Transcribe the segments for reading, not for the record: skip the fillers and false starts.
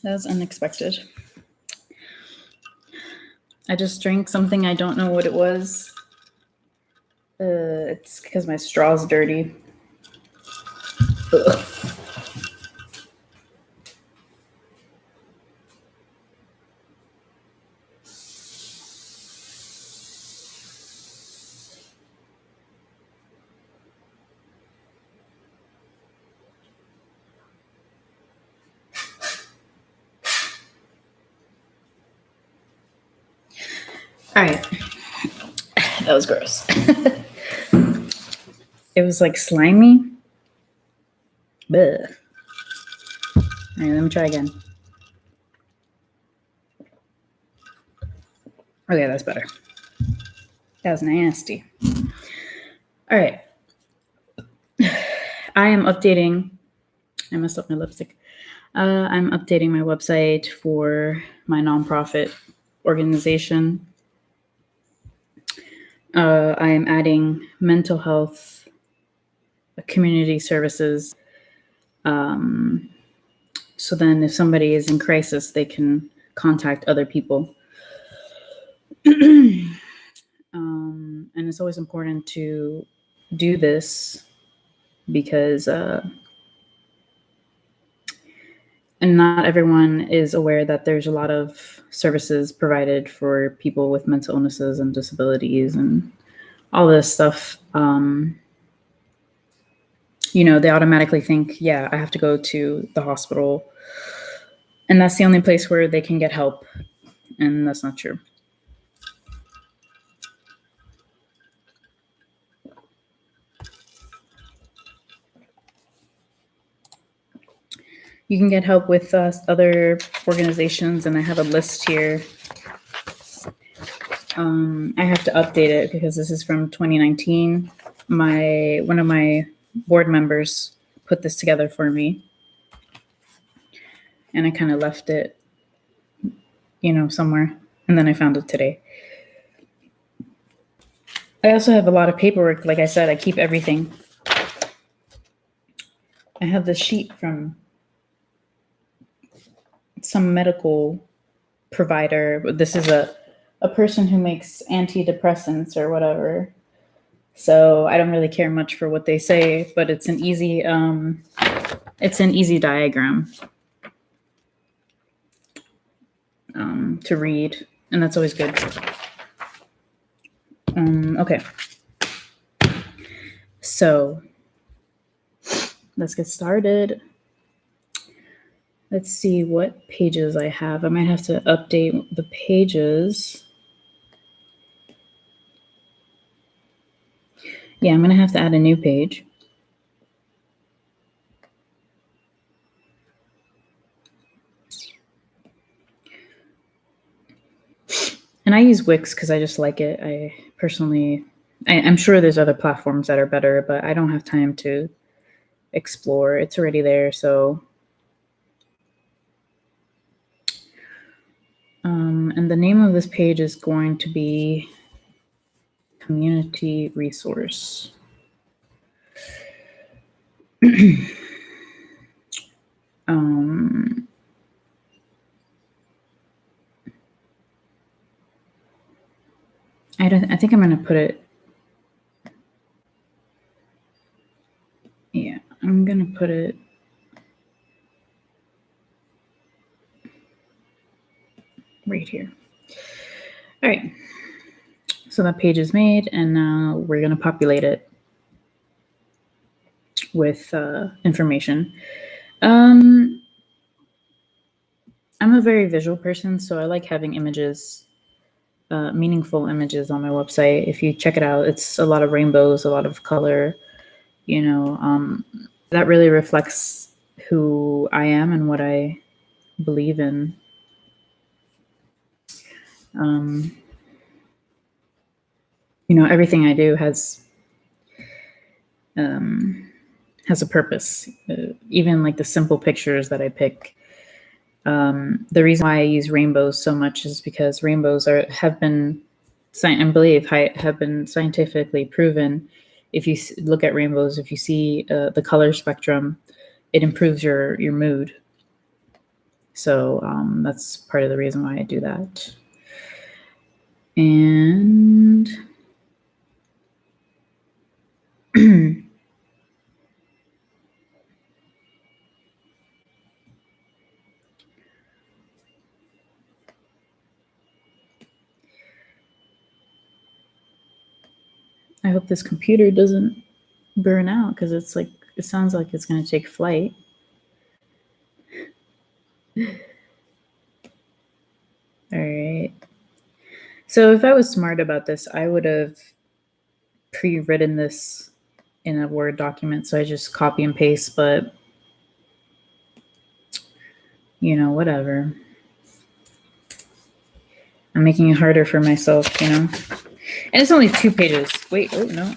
That was unexpected. I just drank something. I don't know what it was. It's because my straw's dirty. Ugh. All right. That was gross. It was like slimy. Blech. All right, let me try again. Okay, that's better. That was nasty. All right. I am updating. I messed up my lipstick. I'm updating my website for my nonprofit organization. I am adding mental health, community services. So then if somebody is in crisis, they can contact other people. And it's always important to do this because and not everyone is aware that there's a lot of services provided for people with mental illnesses and disabilities and all this stuff. They automatically think, yeah, I have to go to the hospital. And that's the only place where they can get help. And that's not true. You can get help with other organizations, and I have a list here. I have to update it because this is from 2019. One of my board members put this together for me, and I kind of left it, somewhere, and then I found it today. I also have a lot of paperwork. Like I said, I keep everything. I have the sheet from some medical provider. This is a person who makes antidepressants or whatever. So I don't really care much for what they say, but it's an easy diagram to read, and that's always good. Okay. So let's get started. Let's see what pages I have. I might have to update the pages. Yeah, I'm going to have to add a new page. And I use Wix because I just like it. I'm sure there's other platforms that are better, but I don't have time to explore. It's already there, so. And the name of this page is going to be Community Resource. I think I'm going to put it. Yeah, I'm going to put it. Right here. All right. So that page is made, and now we're going to populate it with information. I'm a very visual person, so I like having images, meaningful images on my website. If you check it out, it's a lot of rainbows, a lot of color, that really reflects who I am and what I believe in. Everything I do has a purpose. Even like the simple pictures that I pick. The reason why I use rainbows so much is because rainbows have been scientifically proven. If you look at rainbows, if you see the color spectrum, it improves your mood. So that's part of the reason why I do that. And I hope this computer doesn't burn out, because it's like, it sounds like it's going to take flight. All right. So if I was smart about this, I would have pre-written this in a Word document. So I just copy and paste, but you know, whatever. I'm making it harder for myself, you know? And it's only 2 pages. Wait, oh no.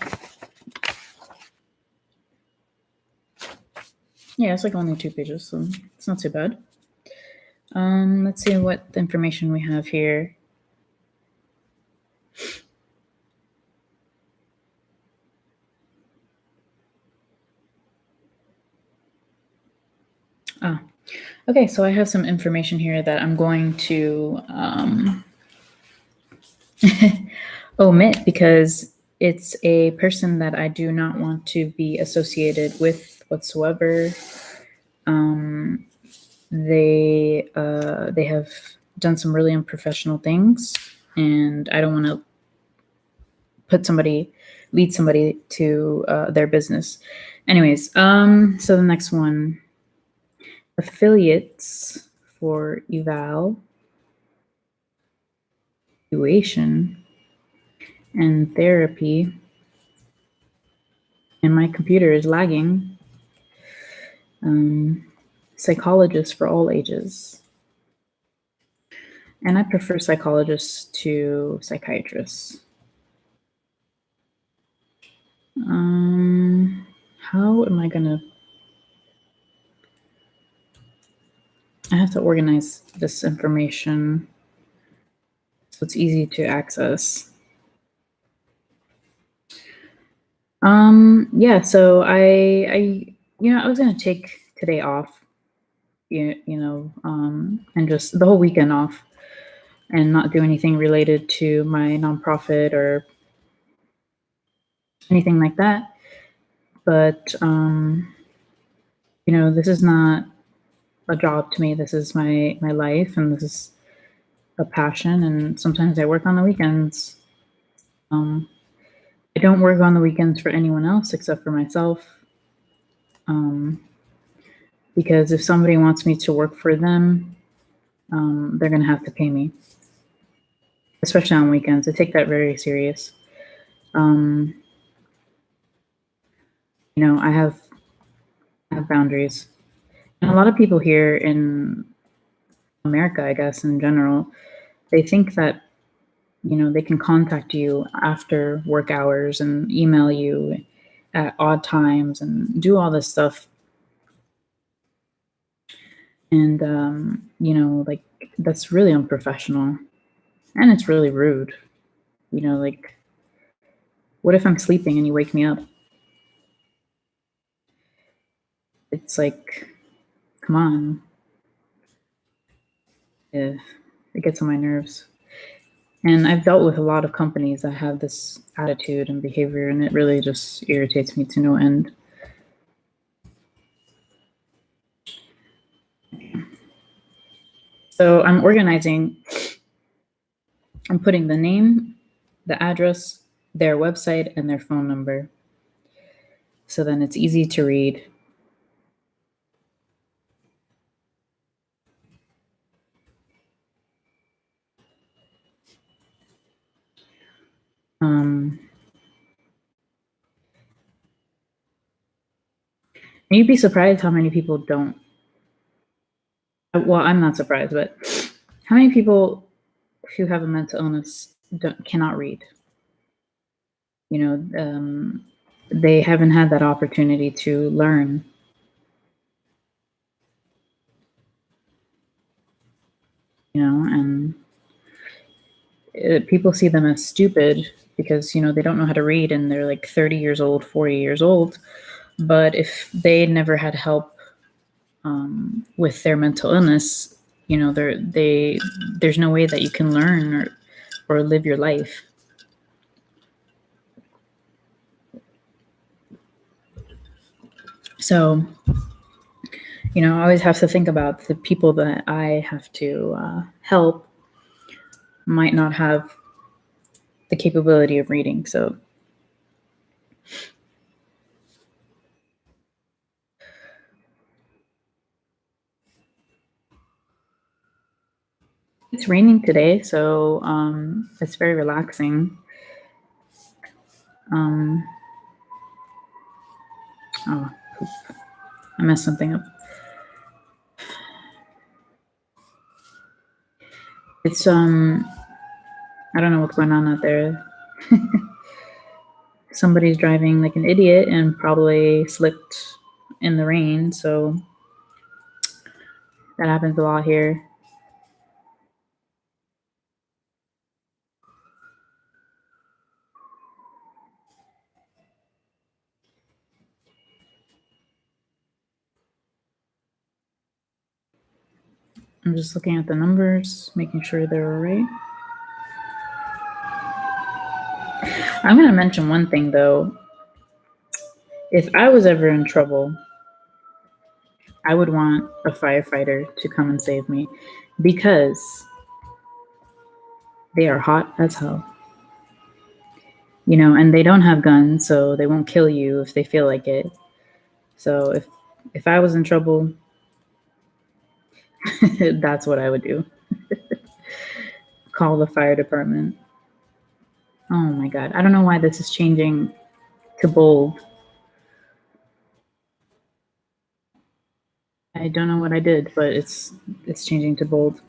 Yeah, it's like only 2 pages, so it's not too bad. Let's see what information we have here. Oh, okay, so I have some information here that I'm going to omit, because it's a person that I do not want to be associated with whatsoever. They have done some really unprofessional things, and I don't want to lead somebody to their business. Anyways, so the next one, affiliates for evaluation and therapy. And my computer is lagging. Psychologists for all ages. And I prefer psychologists to psychiatrists. How am I gonna? I have to organize this information so it's easy to access. Yeah, so I was gonna take today off, and just the whole weekend off, and not do anything related to my nonprofit or anything like that. But this is not a job to me. This is my life, and this is a passion. And sometimes I work on the weekends. I don't work on the weekends for anyone else except for myself. Because if somebody wants me to work for them, they're going to have to pay me, especially on weekends. I take that very serious. I have boundaries. And a lot of people here in America, I guess, in general, they think that, they can contact you after work hours and email you at odd times and do all this stuff. And, like, that's really unprofessional, and it's really rude. Like, what if I'm sleeping and you wake me up? It's like, come on. It gets on my nerves. And I've dealt with a lot of companies that have this attitude and behavior, and it really just irritates me to no end. So I'm organizing. I'm putting the name, the address, their website, and their phone number. So then it's easy to read. And you'd be surprised how many people don't. Well, I'm not surprised, but how many people who have a mental illness cannot read? They haven't had that opportunity to learn. And people see them as stupid because, they don't know how to read, and they're like 30 years old, 40 years old. But if they never had help with their mental illness, you know, there's no way that you can learn or live your life. So, you know, I always have to think about the people that I have to help might not have the capability of reading. So it's raining today, so it's very relaxing. Oh, poop. I messed something up. It's I don't know what's going on out there. Somebody's driving like an idiot and probably slipped in the rain, so that happens a lot here. I'm just looking at the numbers, making sure they're right. I'm going to mention one thing though. If I was ever in trouble, I would want a firefighter to come and save me because they are hot as hell. You know, and they don't have guns, so they won't kill you if they feel like it. So if I was in trouble, that's what I would do. Call the fire department. Oh my god. I don't know why this is changing to bold. I don't know what I did, but it's changing to bold.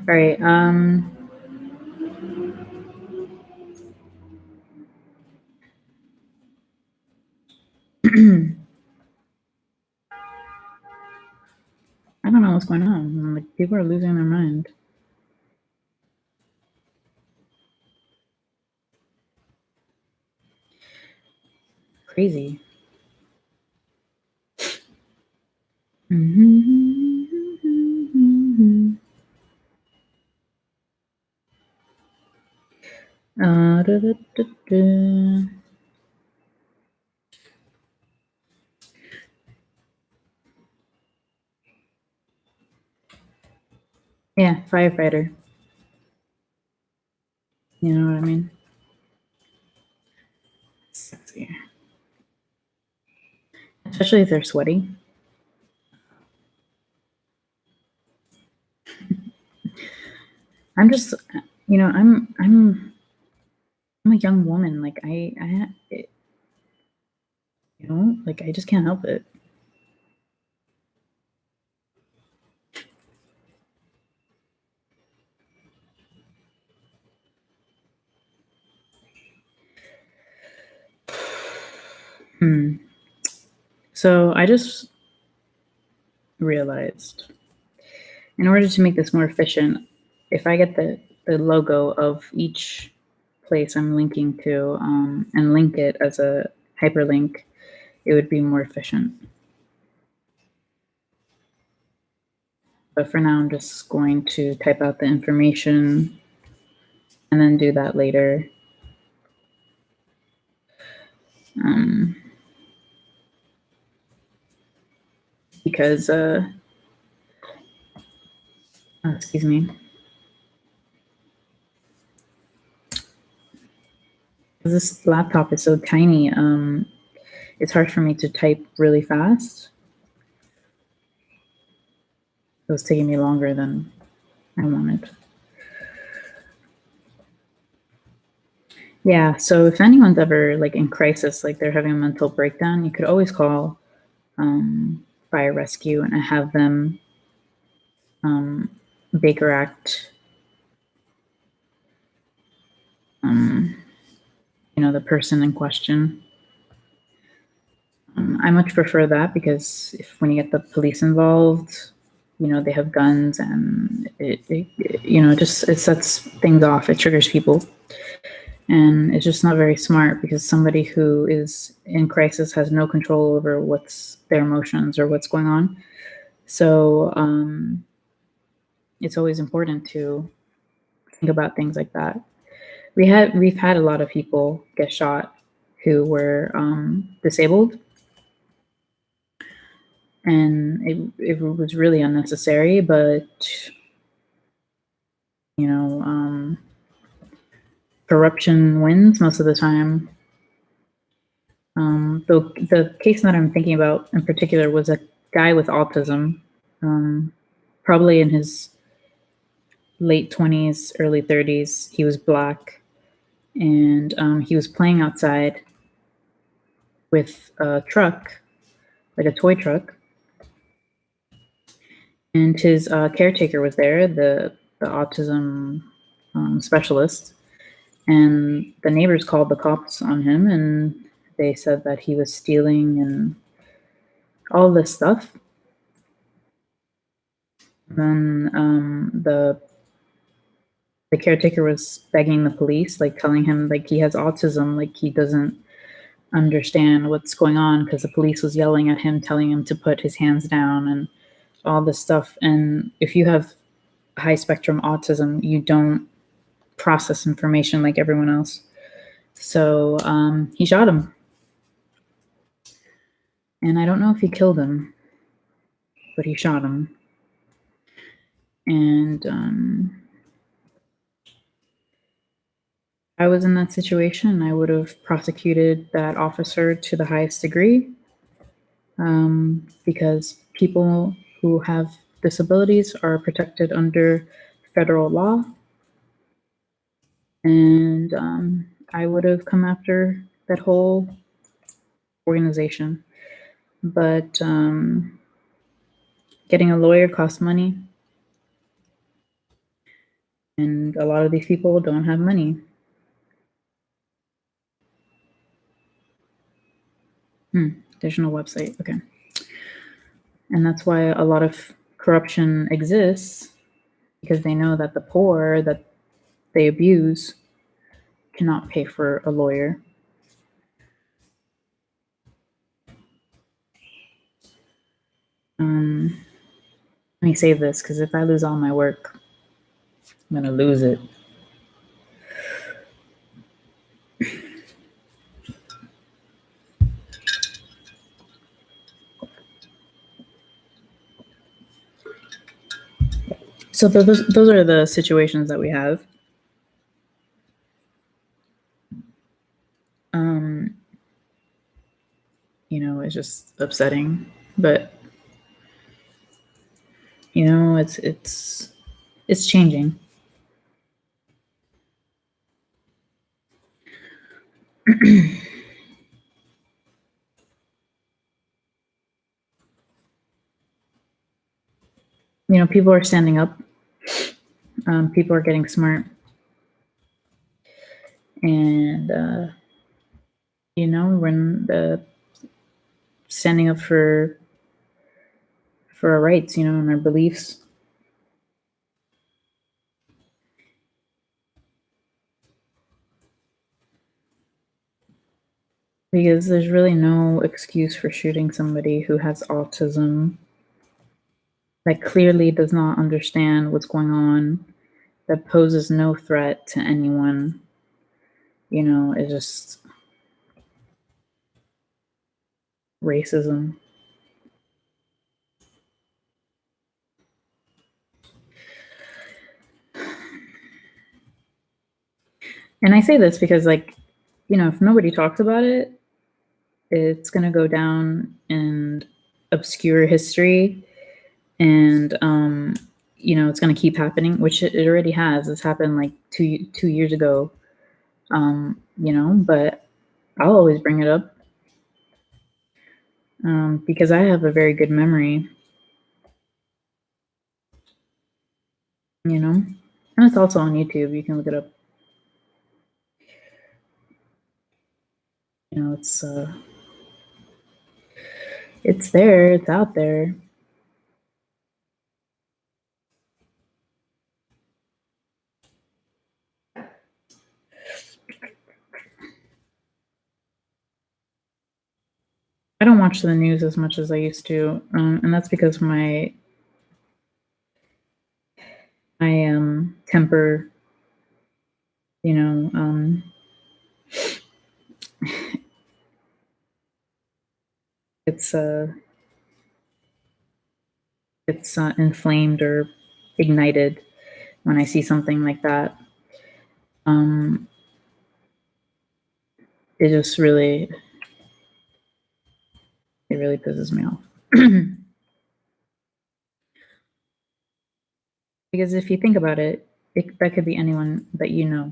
All right. I don't know what's going on. Like, people are losing their mind. Crazy. Da, da, da, da. Yeah, firefighter. You know what I mean? Sexy. Especially if they're sweaty. I'm just, you know, I'm a young woman. Like you know, like I just can't help it. So I just realized, in order to make this more efficient, if I get the logo of each place I'm linking to and link it as a hyperlink, it would be more efficient. But for now, I'm just going to type out the information and then do that later. Because, oh, excuse me. This laptop is so tiny, it's hard for me to type really fast. It was taking me longer than I wanted. Yeah, so if anyone's ever like in crisis, like they're having a mental breakdown, you could always call fire rescue and have them Baker Act, you know, the person in question. I much prefer that because when you get the police involved, you know, they have guns and it you know, it sets things off. It triggers people. And it's just not very smart because somebody who is in crisis has no control over what's their emotions or what's going on. So it's always important to think about things like that. We've had a lot of people get shot who were disabled, and it was really unnecessary. But you know, corruption wins most of the time. The case that I'm thinking about in particular was a guy with autism, probably in his late 20s, early 30s. He was black, and he was playing outside with a truck, like a toy truck, and his caretaker was there, the autism specialist, and the neighbors called the cops on him, and they said that he was stealing and all this stuff. Then the caretaker was begging the police, like telling him like he has autism, like he doesn't understand what's going on, because the police was yelling at him, telling him to put his hands down and all this stuff. And if you have high spectrum autism, you don't process information like everyone else. So he shot him, and I don't know if he killed him, but he shot him. And I was in that situation, I would have prosecuted that officer to the highest degree, because people who have disabilities are protected under federal law. And I would have come after that whole organization. But getting a lawyer costs money, and a lot of these people don't have money. There's no website. Okay. And that's why a lot of corruption exists, because they know that the poor that they abuse cannot pay for a lawyer. Let me save this, because if I lose all my work, I'm going to lose it. So those are the situations that we have. You know, it's just upsetting, but you know, it's changing. You know, people are standing up. People are getting smart, and you know, when the standing up for our rights, you know, and our beliefs. Because there's really no excuse for shooting somebody who has autism, that clearly does not understand what's going on, that poses no threat to anyone. You know, it's just racism. And I say this because, like, you know, if nobody talks about it, it's going to go down in obscure history, and you know, it's going to keep happening, which it already has. It's happened like two years ago, you know, but I'll always bring it up, because I have a very good memory, you know, and it's also on YouTube. You can look it up. You know, it's there, it's out there. I don't watch the news as much as I used to, and that's because my my temper, it's inflamed or ignited when I see something like that. It just really pisses me off. Because if you think about it, that could be anyone that you know.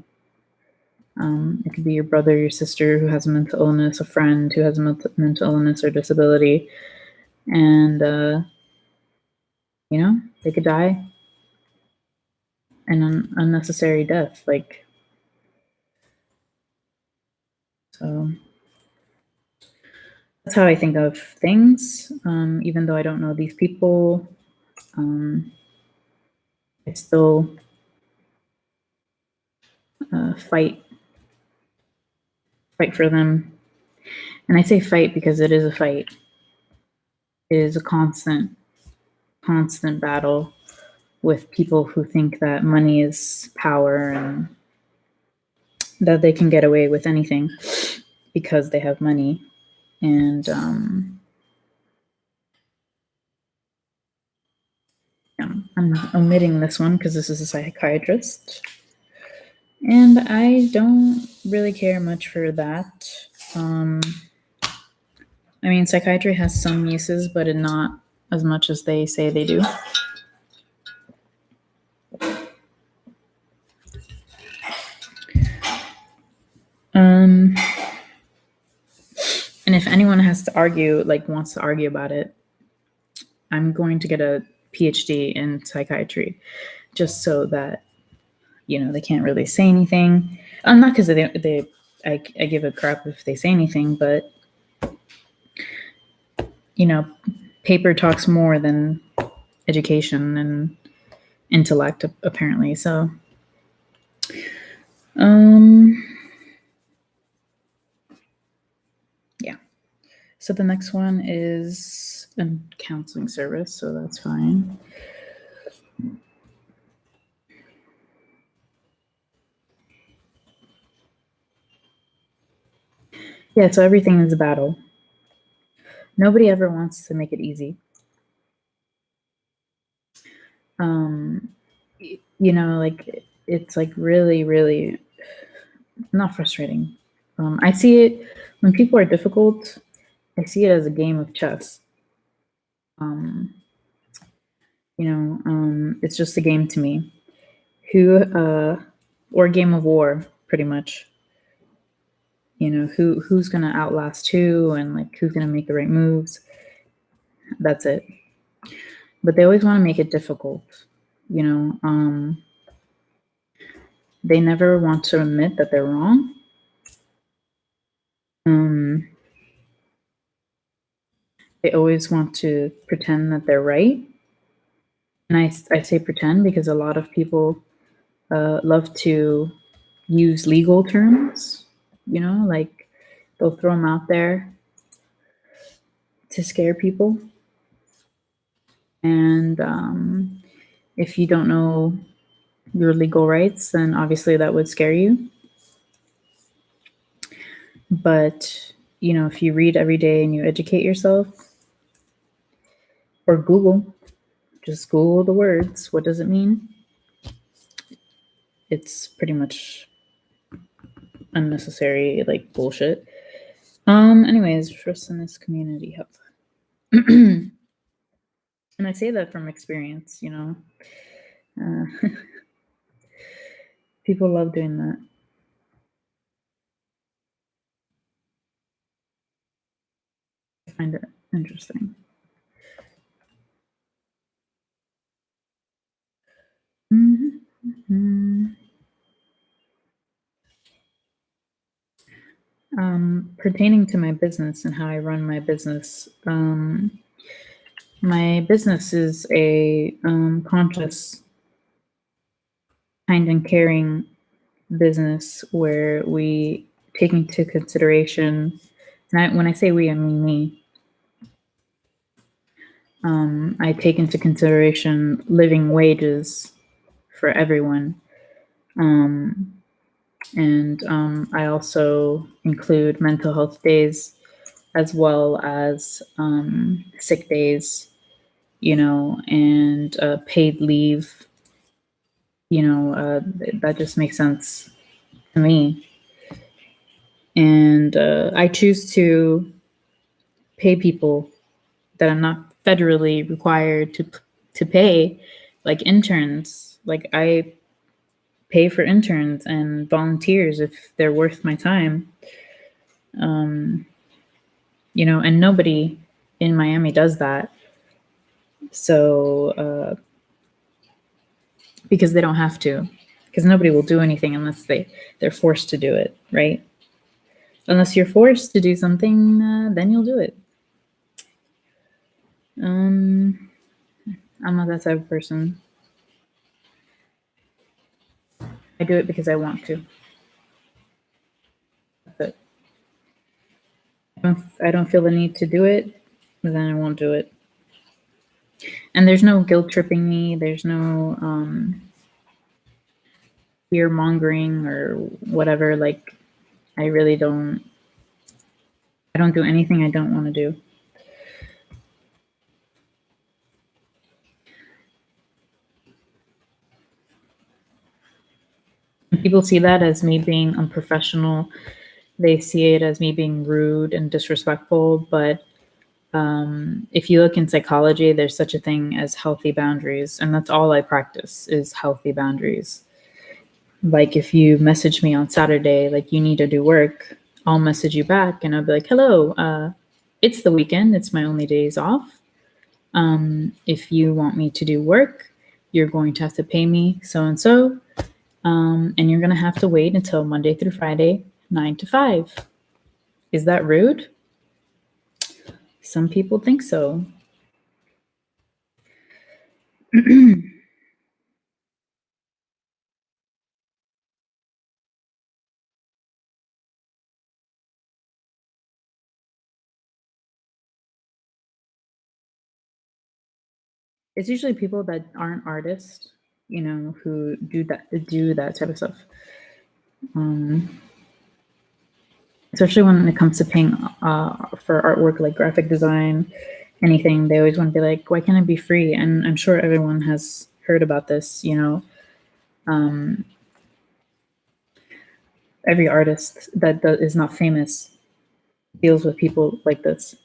It could be your brother, your sister who has a mental illness, a friend who has a mental illness or disability, and they could die an unnecessary death. So that's how I think of things. Even though I don't know these people, I still fight for them. And I say fight because it is a fight. It is a constant battle with people who think that money is power and that they can get away with anything because they have money. And I'm omitting this one because this is a psychiatrist. And I don't really care much for that. I mean, psychiatry has some uses, but not as much as they say they do. And if anyone wants to argue about it, I'm going to get a PhD in psychiatry just so that, they can't really say anything. Not because I give a crap if they say anything, but, paper talks more than education and intellect, apparently. So, yeah. So the next one is a counseling service, so that's fine. Yeah, so everything is a battle. Nobody ever wants to make it easy. It's really, really not frustrating. I see it when people are difficult. I see it as a game of chess. It's just a game to me. Or a game of war, pretty much. Who's gonna outlast who, and who's gonna make the right moves. That's it. But they always want to make it difficult. They never want to admit that they're wrong. They always want to pretend that they're right. And I say pretend because a lot of people love to use legal terms, they'll throw them out there to scare people. And if you don't know your legal rights, then obviously that would scare you. But, if you read every day and you educate yourself, or just Google the words, what does it mean? It's pretty much unnecessary, bullshit. Anyways, trust in this community health. And I say that from experience, people love doing that. I find it interesting. Pertaining to my business and how I run my business, my business is a conscious, kind and caring business where we take into consideration, and when I say we, I mean me. I take into consideration living wages for everyone. And I also include mental health days as well as sick days, and paid leave. That just makes sense to me. And I choose to pay people that I'm not federally required to pay, like interns. Like I pay for interns and volunteers if they're worth my time. And nobody in Miami does that. So, because they don't have to, because nobody will do anything unless they're forced to do it, right? Unless you're forced to do something, then you'll do it. I'm not that type of person. I do it because I want to. But if I don't feel the need to do it, then I won't do it. And there's no guilt tripping me. There's no fear mongering or whatever. Like, I really don't. I don't do anything I don't want to do. When people see that as me being unprofessional, they see it as me being rude and disrespectful. But if you look in psychology, there's such a thing as healthy boundaries, and that's all I practice is healthy boundaries. Like if you message me on Saturday, like you need to do work, I'll message you back and I'll be like, hello, it's the weekend. It's my only days off. If you want me to do work, you're going to have to pay me so and so. And you're going to have to wait until Monday through Friday, 9 to 5. Is that rude? Some people think so. It's usually people that aren't artists, who do that type of stuff. Especially when it comes to paying for artwork like graphic design, anything, they always want to be like, why can't it be free? And I'm sure everyone has heard about this, every artist that is not famous deals with people like this.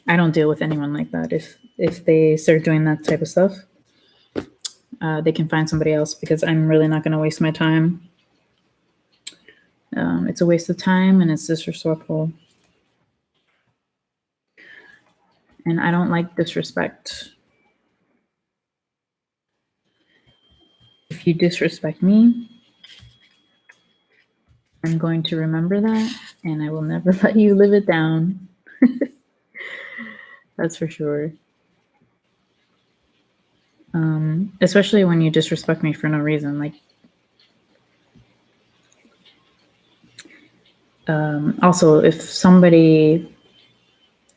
I don't deal with anyone like that. If they start doing that type of stuff, they can find somebody else because I'm really not going to waste my time. It's a waste of time and it's disrespectful. And I don't like disrespect. If you disrespect me, I'm going to remember that and I will never let you live it down. That's for sure. Especially when you disrespect me for no reason. Like, also, if somebody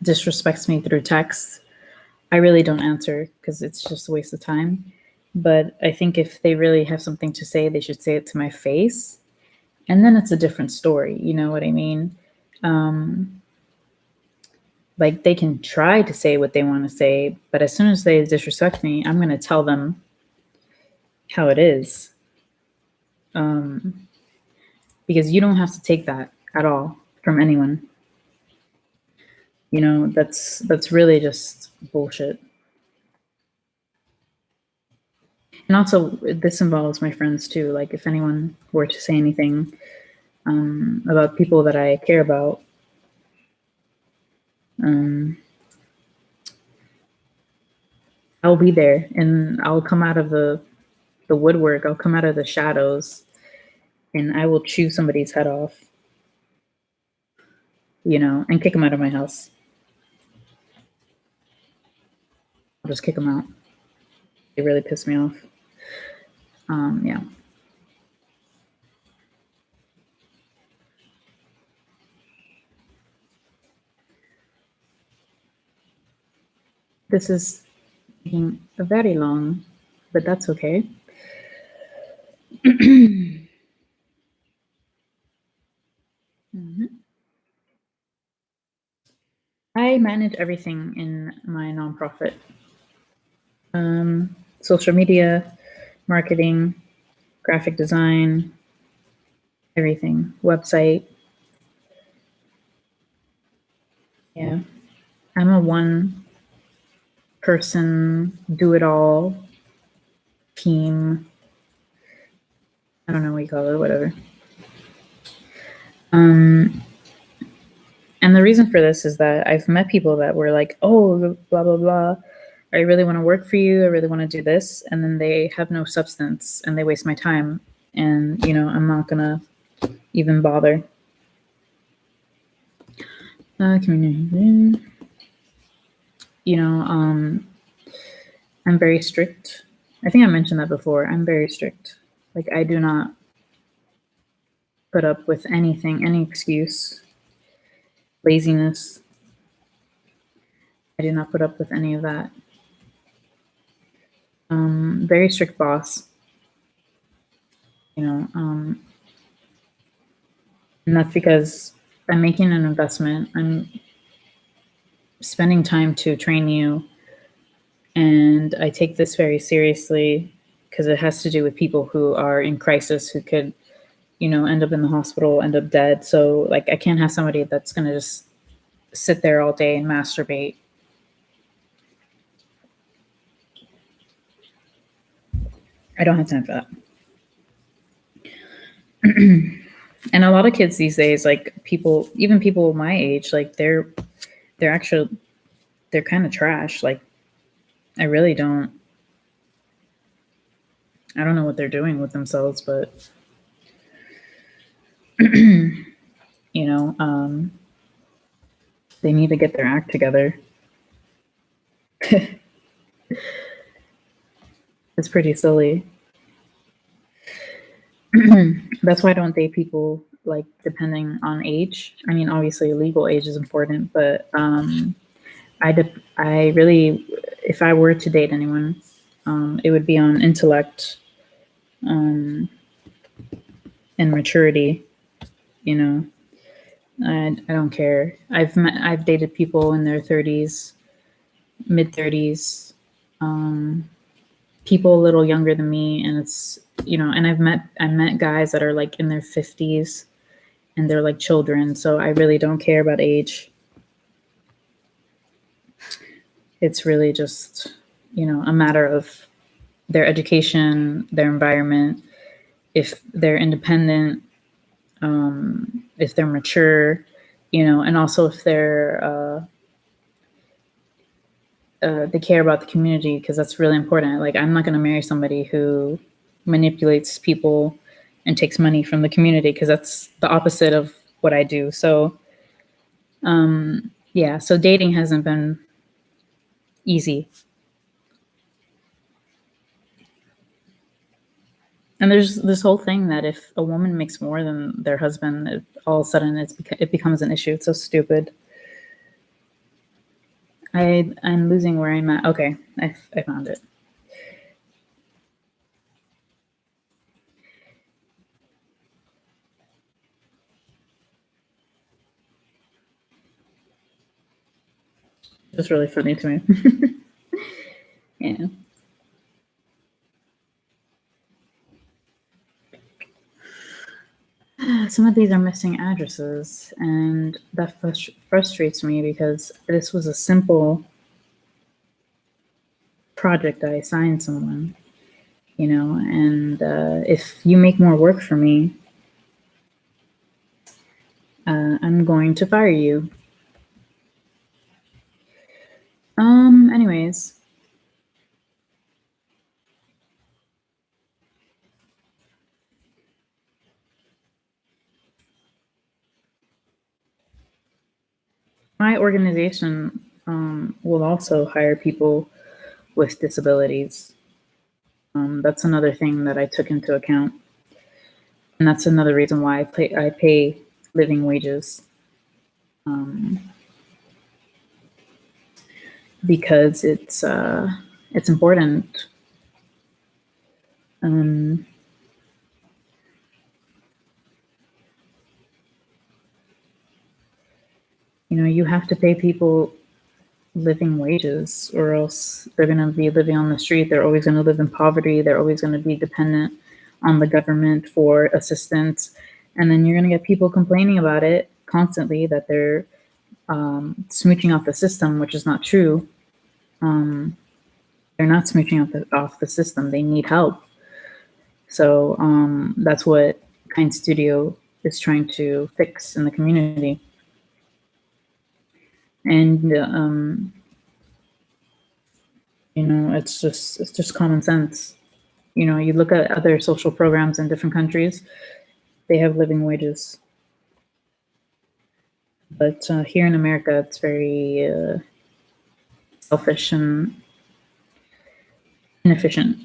disrespects me through text, I really don't answer because it's just a waste of time. But I think if they really have something to say, they should say it to my face. And then it's a different story. You know what I mean? Like they can try to say what they want to say, but as soon as they disrespect me, I'm going to tell them how it is. Because you don't have to take that at all from anyone. That's really just bullshit. And also, this involves my friends too. Like, if anyone were to say anything about people that I care about, I'll be there and I'll come out of the woodwork. I'll come out of the shadows, and I will chew somebody's head off, and kick them out of my house. I'll just kick them out. They really piss me off. Yeah. This is taking very long. but that's okay. Mhm. I manage everything in my nonprofit. Social media, marketing, graphic design, everything, website. Yeah. I'm a one person, do it all team. I don't know what you call it, whatever. And the reason for this is that I've met people that were like, oh, blah, blah, blah. I really want to work for you. I really want to do this. And then they have no substance and they waste my time. And, I'm not going to even bother. Community. I'm very strict. I think I mentioned that before. I'm very strict. Like, I do not put up with anything, any excuse, laziness. I do not put up with any of that. Very strict boss. And that's because I'm making an investment. I'm spending time to train you. And I take this very seriously because it has to do with people who are in crisis, who could, end up in the hospital, end up dead. So, like, I can't have somebody that's going to just sit there all day and masturbate. I don't have time for that. And a lot of kids these days, like even people my age, like they're kind of trash. Like, I really I don't know what they're doing with themselves, but they need to get their act together. It's pretty silly. That's why I don't date people like depending on age. I mean, obviously, legal age is important, but I really, if I were to date anyone, it would be on intellect, and maturity. I don't care. I've dated people in their 30s, mid 30s, people a little younger than me, and it's and I met guys that are like in their 50s and they're like children. So I really don't care about age. It's really just a matter of their education, their environment, if they're independent, if they're mature, and also if they care about the community, because that's really important. Like, I'm not going to marry somebody who manipulates people and takes money from the community, because that's the opposite of what I do. So, yeah, so dating hasn't been easy. And there's this whole thing that if a woman makes more than their husband, all of a sudden it becomes an issue. It's so stupid. I'm losing where I'm at. Okay, I found it. It's really funny to me. Yeah. Some of these are missing addresses, and that frustrates me because this was a simple project I assigned someone, and if you make more work for me, I'm going to fire you. Anyways. My organization will also hire people with disabilities. That's another thing that I took into account, and that's another reason why I pay living wages, because it's important. Um, you have to pay people living wages, or else they're going to be living on the street. They're always going to live in poverty. They're always going to be dependent on the government for assistance. And then you're going to get people complaining about it constantly, that they're smooching off the system, which is not true. They're not smooching off the system. They need help. So that's what Kind Studio is trying to fix in the community. And it's just common sense. You look at other social programs in different countries; they have living wages. But here in America, it's very selfish and inefficient.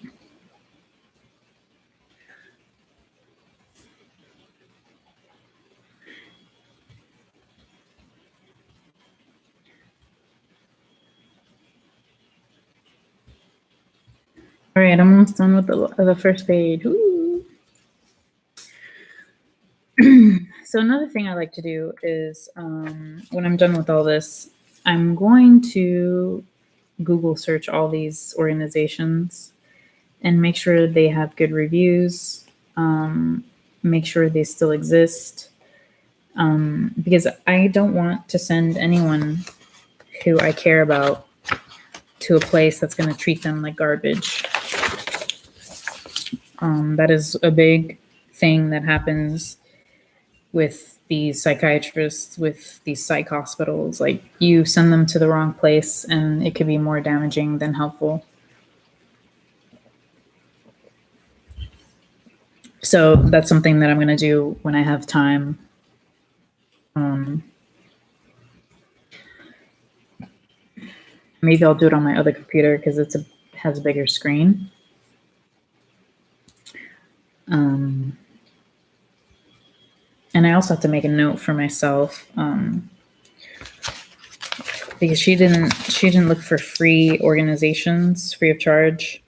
All right, I'm almost done with the first page. Ooh. So another thing I like to do is when I'm done with all this, I'm going to Google search all these organizations and make sure they have good reviews, make sure they still exist, because I don't want to send anyone who I care about to a place that's going to treat them like garbage. That is a big thing that happens with these psychiatrists, with these psych hospitals. Like, you send them to the wrong place and it could be more damaging than helpful. So that's something that I'm going to do when I have time. Maybe I'll do it on my other computer because has a bigger screen. And I also have to make a note for myself, because she didn't look for free organizations free of charge.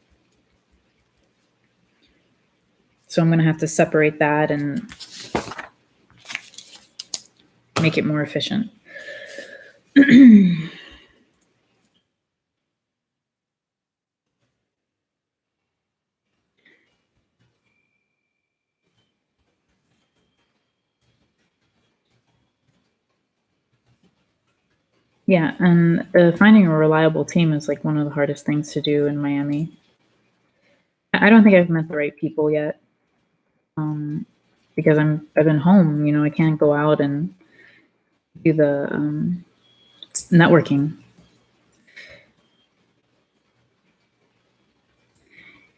So I'm going to have to separate that and make it more efficient. Yeah, and finding a reliable team is like one of the hardest things to do in Miami. I don't think I've met the right people yet, because I've been home. I can't go out and do the networking.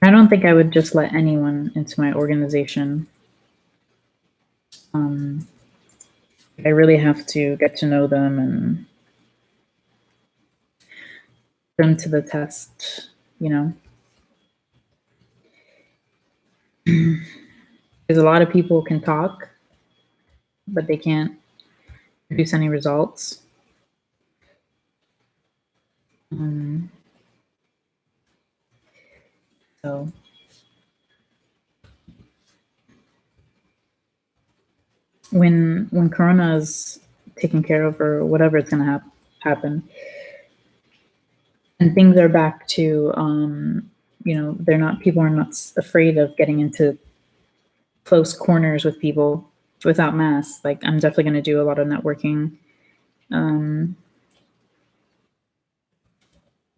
I don't think I would just let anyone into my organization. I really have to get to know them and put them to the test, Because a lot of people can talk, but they can't produce any results. So when Corona is taken care of, or whatever it's going to happen, and things are back to, people are not afraid of getting into close corners with people without masks. Like, I'm definitely going to do a lot of networking, because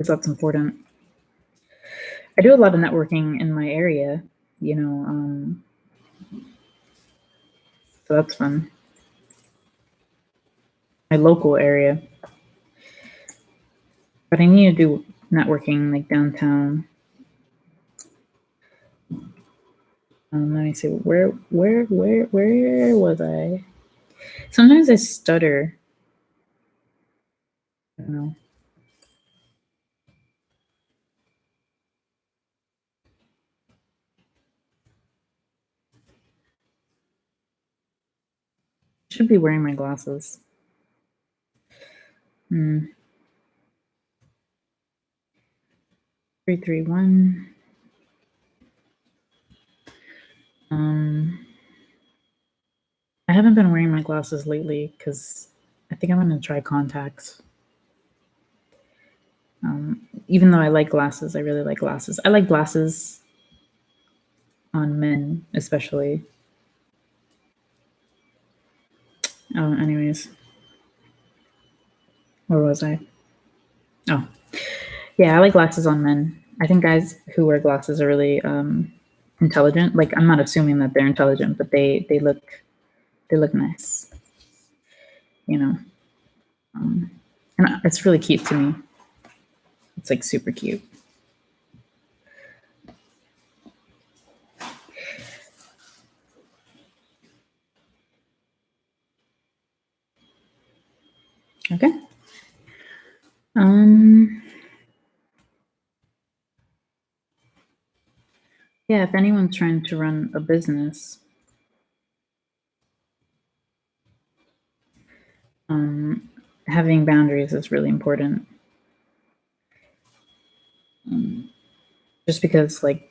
that's important. I do a lot of networking in my area, so that's fun. My local area. But I need to do networking like downtown. Let me see. Where was I? Sometimes I stutter. I don't know. I should be wearing my glasses. 331. I haven't been wearing my glasses lately because I think I'm gonna try contacts. Even though I like glasses, I really like glasses. I like glasses on men, especially. Anyways, where was I? Oh, yeah, I like glasses on men. I think guys who wear glasses are really intelligent. Like, I'm not assuming that they're intelligent, but they look nice, you know. And it's really cute to me. It's like super cute. Okay. Yeah, if anyone's trying to run a business, having boundaries is really important. Just because, like,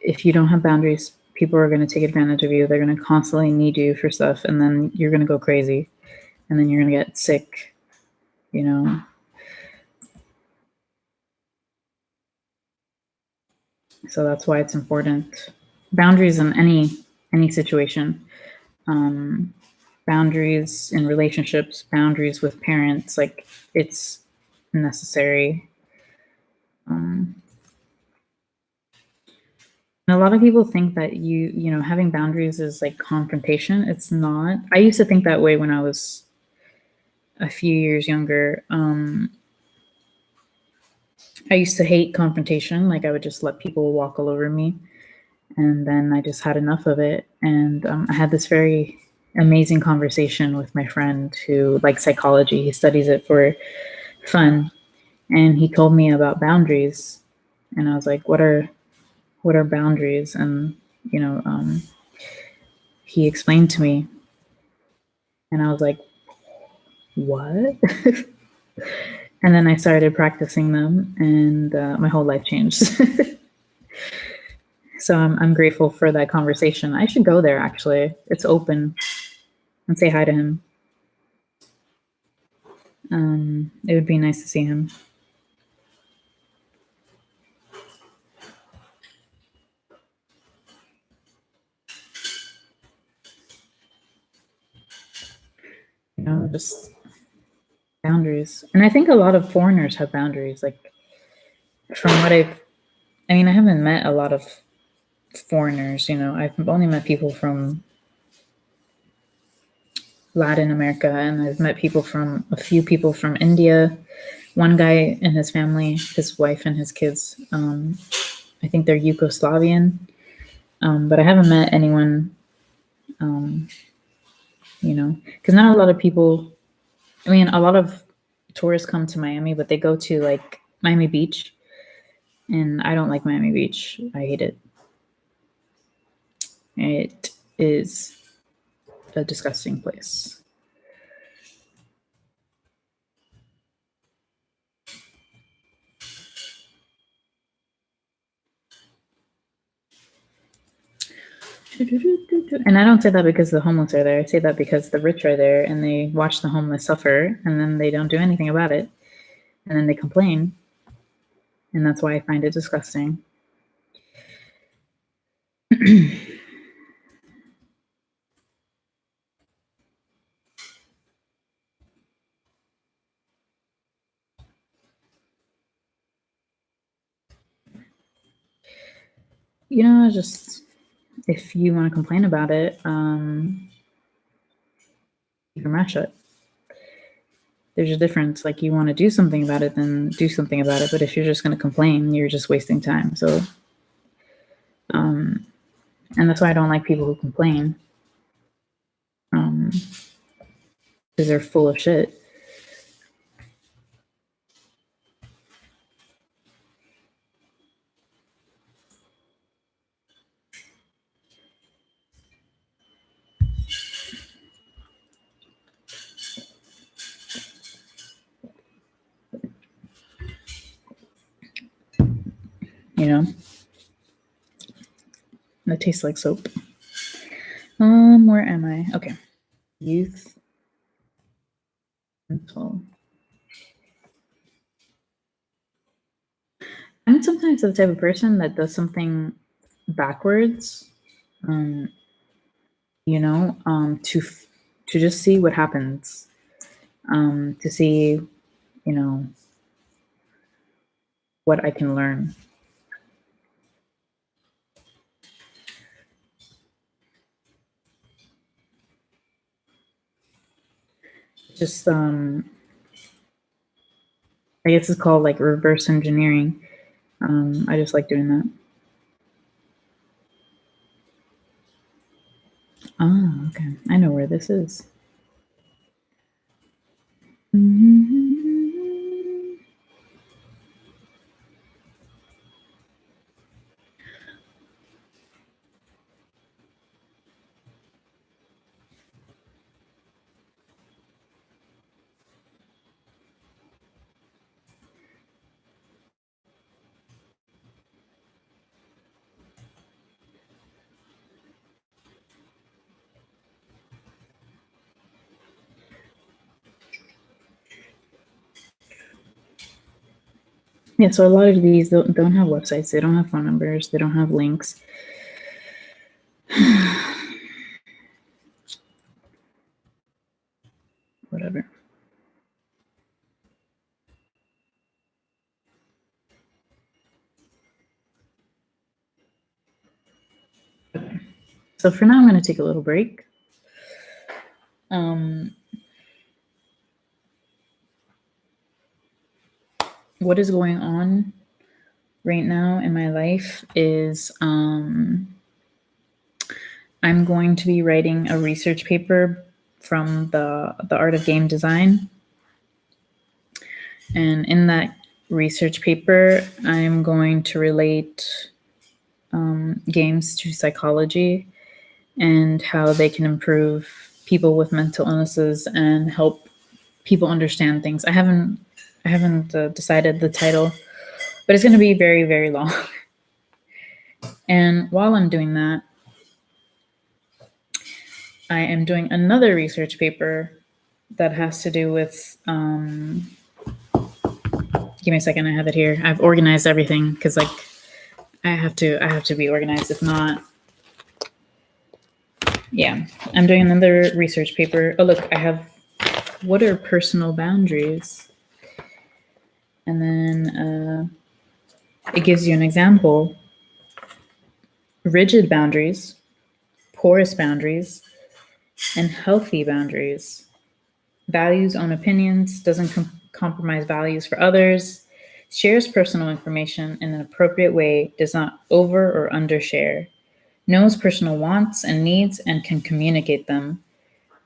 if you don't have boundaries, people are going to take advantage of you. They're going to constantly need you for stuff, and then you're going to go crazy, and then you're going to get sick, you know. So that's why it's important. Boundaries in any situation. Boundaries in relationships, boundaries with parents, like, it's necessary. And a lot of people think that having boundaries is like confrontation. It's not. I used to think that way when I was a few years younger. I used to hate confrontation. Like, I would just let people walk all over me. And then I just had enough of it. And I had this very amazing conversation with my friend who likes psychology. He studies it for fun. And he told me about boundaries. And I was like, what are boundaries? And, he explained to me. And I was like, what? And then I started practicing them, and my whole life changed. So I'm grateful for that conversation. I should go there, actually. It's open, and say hi to him. It would be nice to see him. Just boundaries. And I think a lot of foreigners have boundaries. Like, from what I haven't met a lot of foreigners. I've only met people from Latin America, and I've met a few people from India. One guy and his family, his wife and his kids, I think they're Yugoslavian, but I haven't met anyone, because not a lot of people, a lot of tourists come to Miami, but they go to like Miami Beach, and I don't like Miami Beach. I hate it. It is a disgusting place. And I don't say that because the homeless are there. I say that because the rich are there and they watch the homeless suffer, and then they don't do anything about it. And then they complain. And that's why I find it disgusting. Just if you want to complain about it, you can mouth shut. There's a difference. Like, you want to do something about it, then do something about it. But if you're just going to complain, you're just wasting time. So, and that's why I don't like people who complain, because they're full of shit. That tastes like soap. Where am I? Okay. Youth mental. I'm sometimes the type of person that does something backwards, to just see what happens, to see, what I can learn. Just, I guess it's called like reverse engineering. I just like doing that. Oh, okay. I know where this is. Yeah, so a lot of these don't have websites. They don't have phone numbers. They don't have links. Whatever. Okay. So for now, I'm going to take a little break. What is going on right now in my life is I'm going to be writing a research paper from the art of game design. And in that research paper, I'm going to relate games to psychology and how they can improve people with mental illnesses and help people understand things. I haven't decided the title, but it's going to be very, very long. And while I'm doing that, I am doing another research paper that has to do with. Give me a second. I have it here. I've organized everything because, like, I have to be organized. If not, yeah, I'm doing another research paper. Oh, look, I have. What are personal boundaries? And then it gives you an example. Rigid boundaries, porous boundaries, and healthy boundaries. Values own opinions, doesn't compromise values for others, shares personal information in an appropriate way, does not over or undershare, knows personal wants and needs and can communicate them,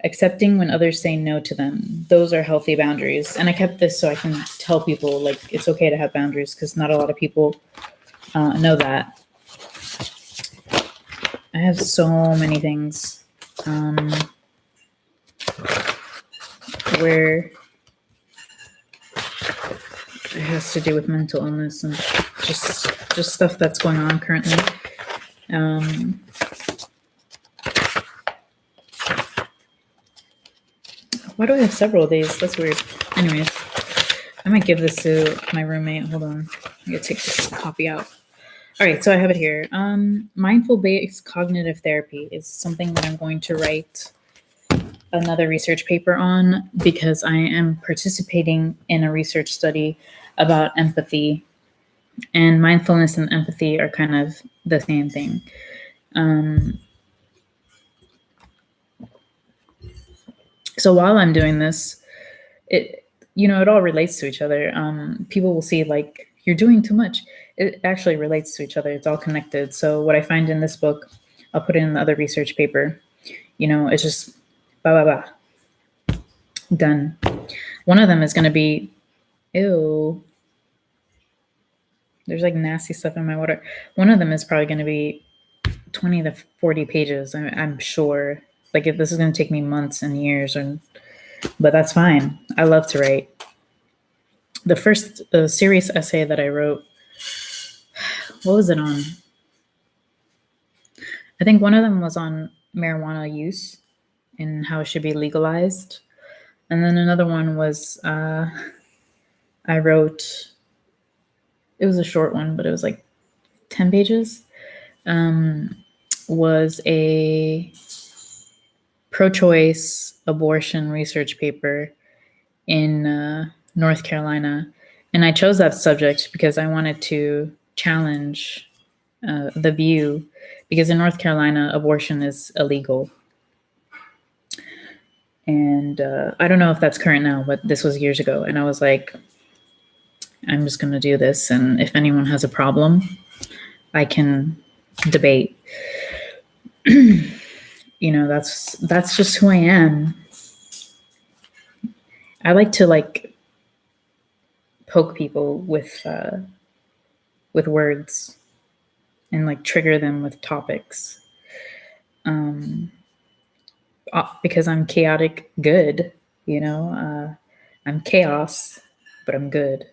accepting when others say no to them. Those are healthy boundaries. And I kept this so I can tell people, like, it's okay to have boundaries because not a lot of people know that. I have so many things where it has to do with mental illness and just stuff that's going on currently. Why do I have several of these? That's weird. Anyways, I might give this to my roommate. Hold on. I'm gonna take this copy out. All right, so I have it here. Mindful-based cognitive therapy is something that I'm going to write another research paper on because I am participating in a research study about empathy, and mindfulness and empathy are kind of the same thing. So while I'm doing this, it all relates to each other. People will see, like, you're doing too much. It actually relates to each other. It's all connected. So what I find in this book, I'll put it in the other research paper. It's just blah, blah, blah. Done. One of them is going to be, ew, there's like nasty stuff in my water. One of them is probably going to be 20 to 40 pages. I'm sure. Like, this is going to take me months and years, but that's fine. I love to write. The first serious essay that I wrote, what was it on? I think one of them was on marijuana use and how it should be legalized. And then another one was I wrote, it was a short one, but it was like 10 pages, was a pro-choice abortion research paper in North Carolina. And I chose that subject because I wanted to challenge the view, because in North Carolina, abortion is illegal. And I don't know if that's current now, but this was years ago. And I was like, I'm just going to do this. And if anyone has a problem, I can debate. You know, that's just who I am. I like to like poke people with words and like trigger them with topics. Because I'm chaotic good, you know. I'm chaos, but I'm good.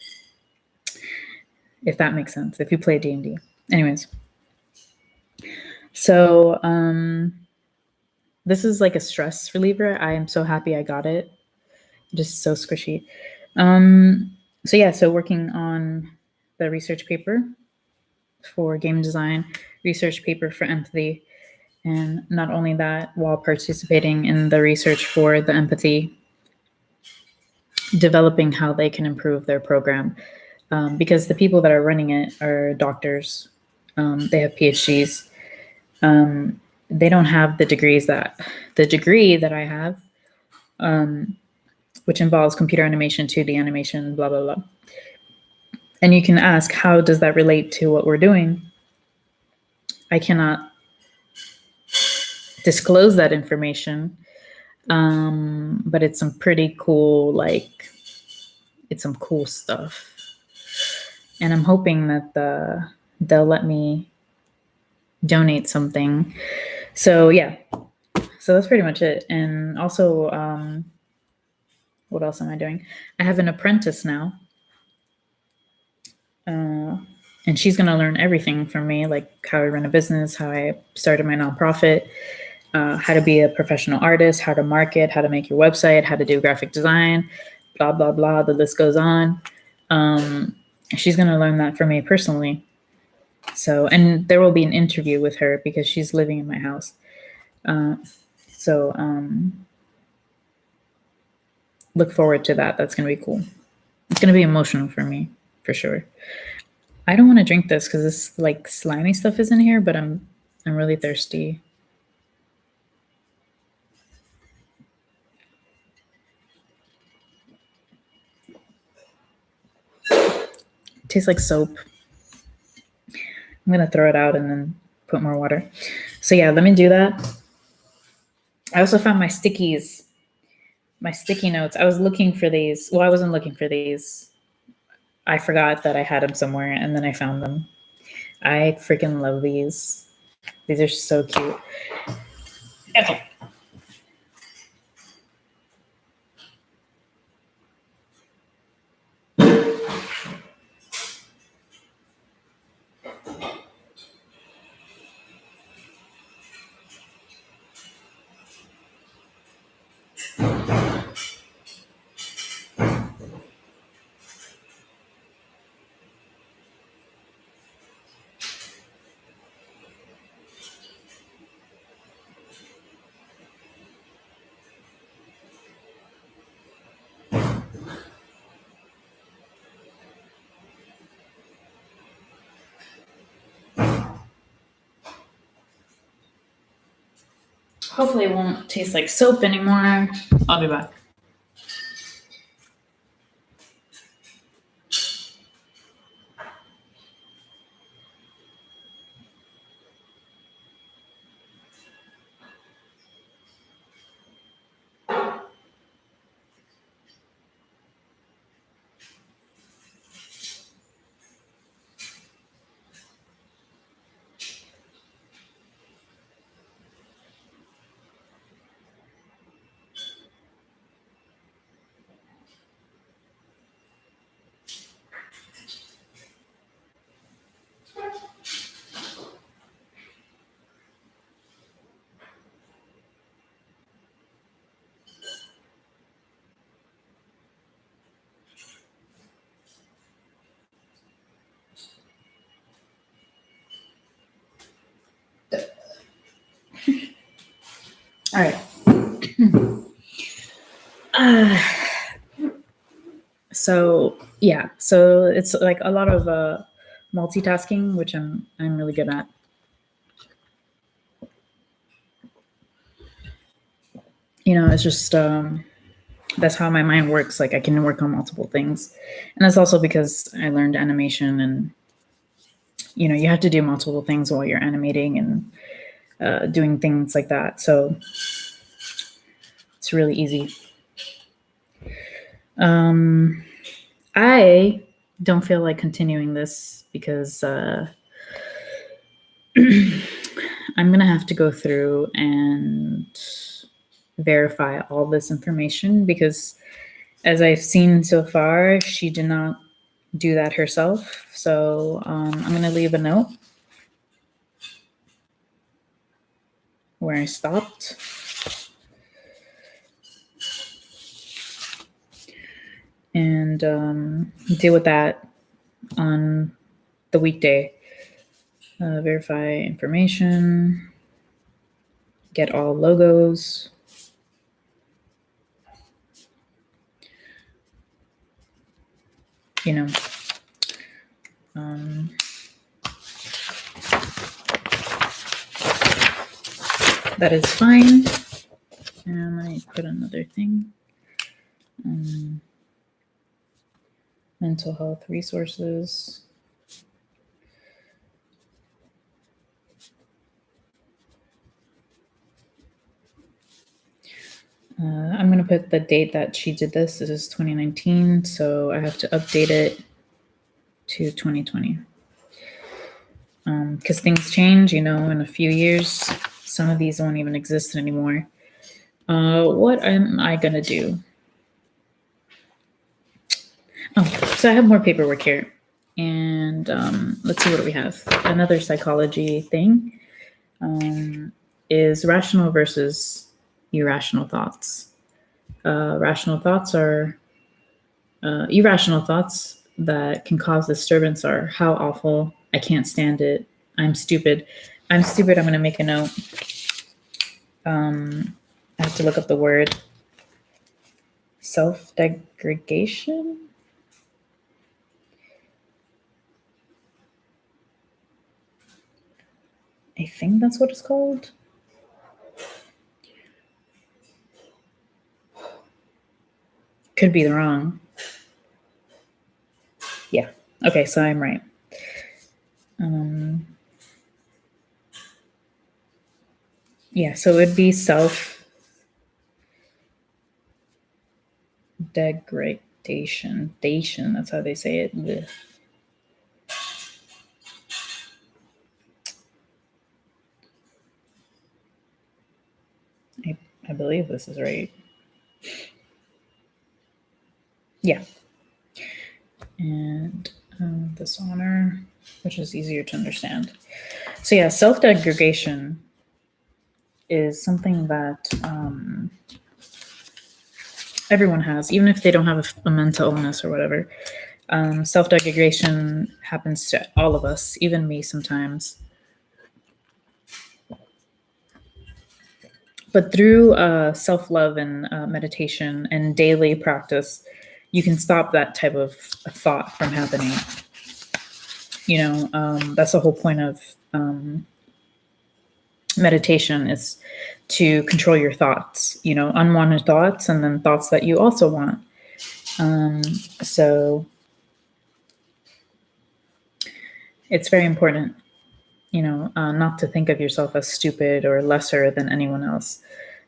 If that makes sense. If you play D&D. Anyways. So this is like a stress reliever. I am so happy I got it. Just so squishy. So yeah, so working on the research paper for game design, research paper for empathy, and not only that, while participating in the research for the empathy, developing how they can improve their program. Because the people that are running it are doctors. They have PhDs. They don't have the degree that I have, which involves computer animation, 2D animation, blah, blah, blah. And you can ask, how does that relate to what we're doing? I cannot disclose that information, but it's some pretty cool, it's some cool stuff. And I'm hoping that they'll let me donate something. So yeah, so that's pretty much it. And also, what else am I doing? I have an apprentice now. And she's going to learn everything from me, like how I run a business, how I started my nonprofit, how to be a professional artist, how to market, how to make your website, how to do graphic design, blah, blah, blah. The list goes on. She's going to learn that from me personally. So, and there will be an interview with her because she's living in my house. So look forward to that. That's going to be cool. It's going to be emotional for me, for sure. I don't want to drink this because this like slimy stuff is in here, but I'm really thirsty. It tastes like soap. I'm going to throw it out and then put more water. So yeah, let me do that. I also found my stickies, my sticky notes. I was looking for these. Well, I wasn't looking for these. I forgot that I had them somewhere and then I found them. I freaking love these. These are so cute. Okay. Hopefully it won't taste like soap anymore. I'll be back. All right. So yeah, so it's like a lot of multitasking, which I'm really good at. It's just that's how my mind works. Like I can work on multiple things, and that's also because I learned animation, and you have to do multiple things while you're animating and doing things like that. So it's really easy. I don't feel like continuing this because I'm gonna have to go through and verify all this information because, as I've seen so far, she did not do that herself. So I'm gonna leave a note where I stopped. And deal with that on the weekday. Verify information, get all logos. That is fine. And I put another thing. Mental health resources. I'm going to put the date that she did this. This is 2019, so I have to update it to 2020. Because things change, in a few years. Some of these won't even exist anymore. What am I going to do? Oh, so I have more paperwork here. And let's see what we have. Another psychology thing is rational versus irrational thoughts. Rational thoughts are irrational thoughts that can cause disturbance are how awful, I can't stand it, I'm stupid. I'm stupid, I'm going to make a note. I have to look up the word. Self-degradation? I think that's what it's called. Could be wrong. Yeah. Okay, so I'm right. Yeah, so it would be self-degradation. That's how they say it. Blech. I believe this is right. Yeah. And dishonor, which is easier to understand. So yeah, self-degradation is something that everyone has, even if they don't have a mental illness or whatever. Self-degradation happens to all of us, even me sometimes. But through self-love and meditation and daily practice, you can stop that type of thought from happening. That's the whole point of meditation, is to control your thoughts, unwanted thoughts, and then thoughts that you also want. So it's very important, not to think of yourself as stupid or lesser than anyone else.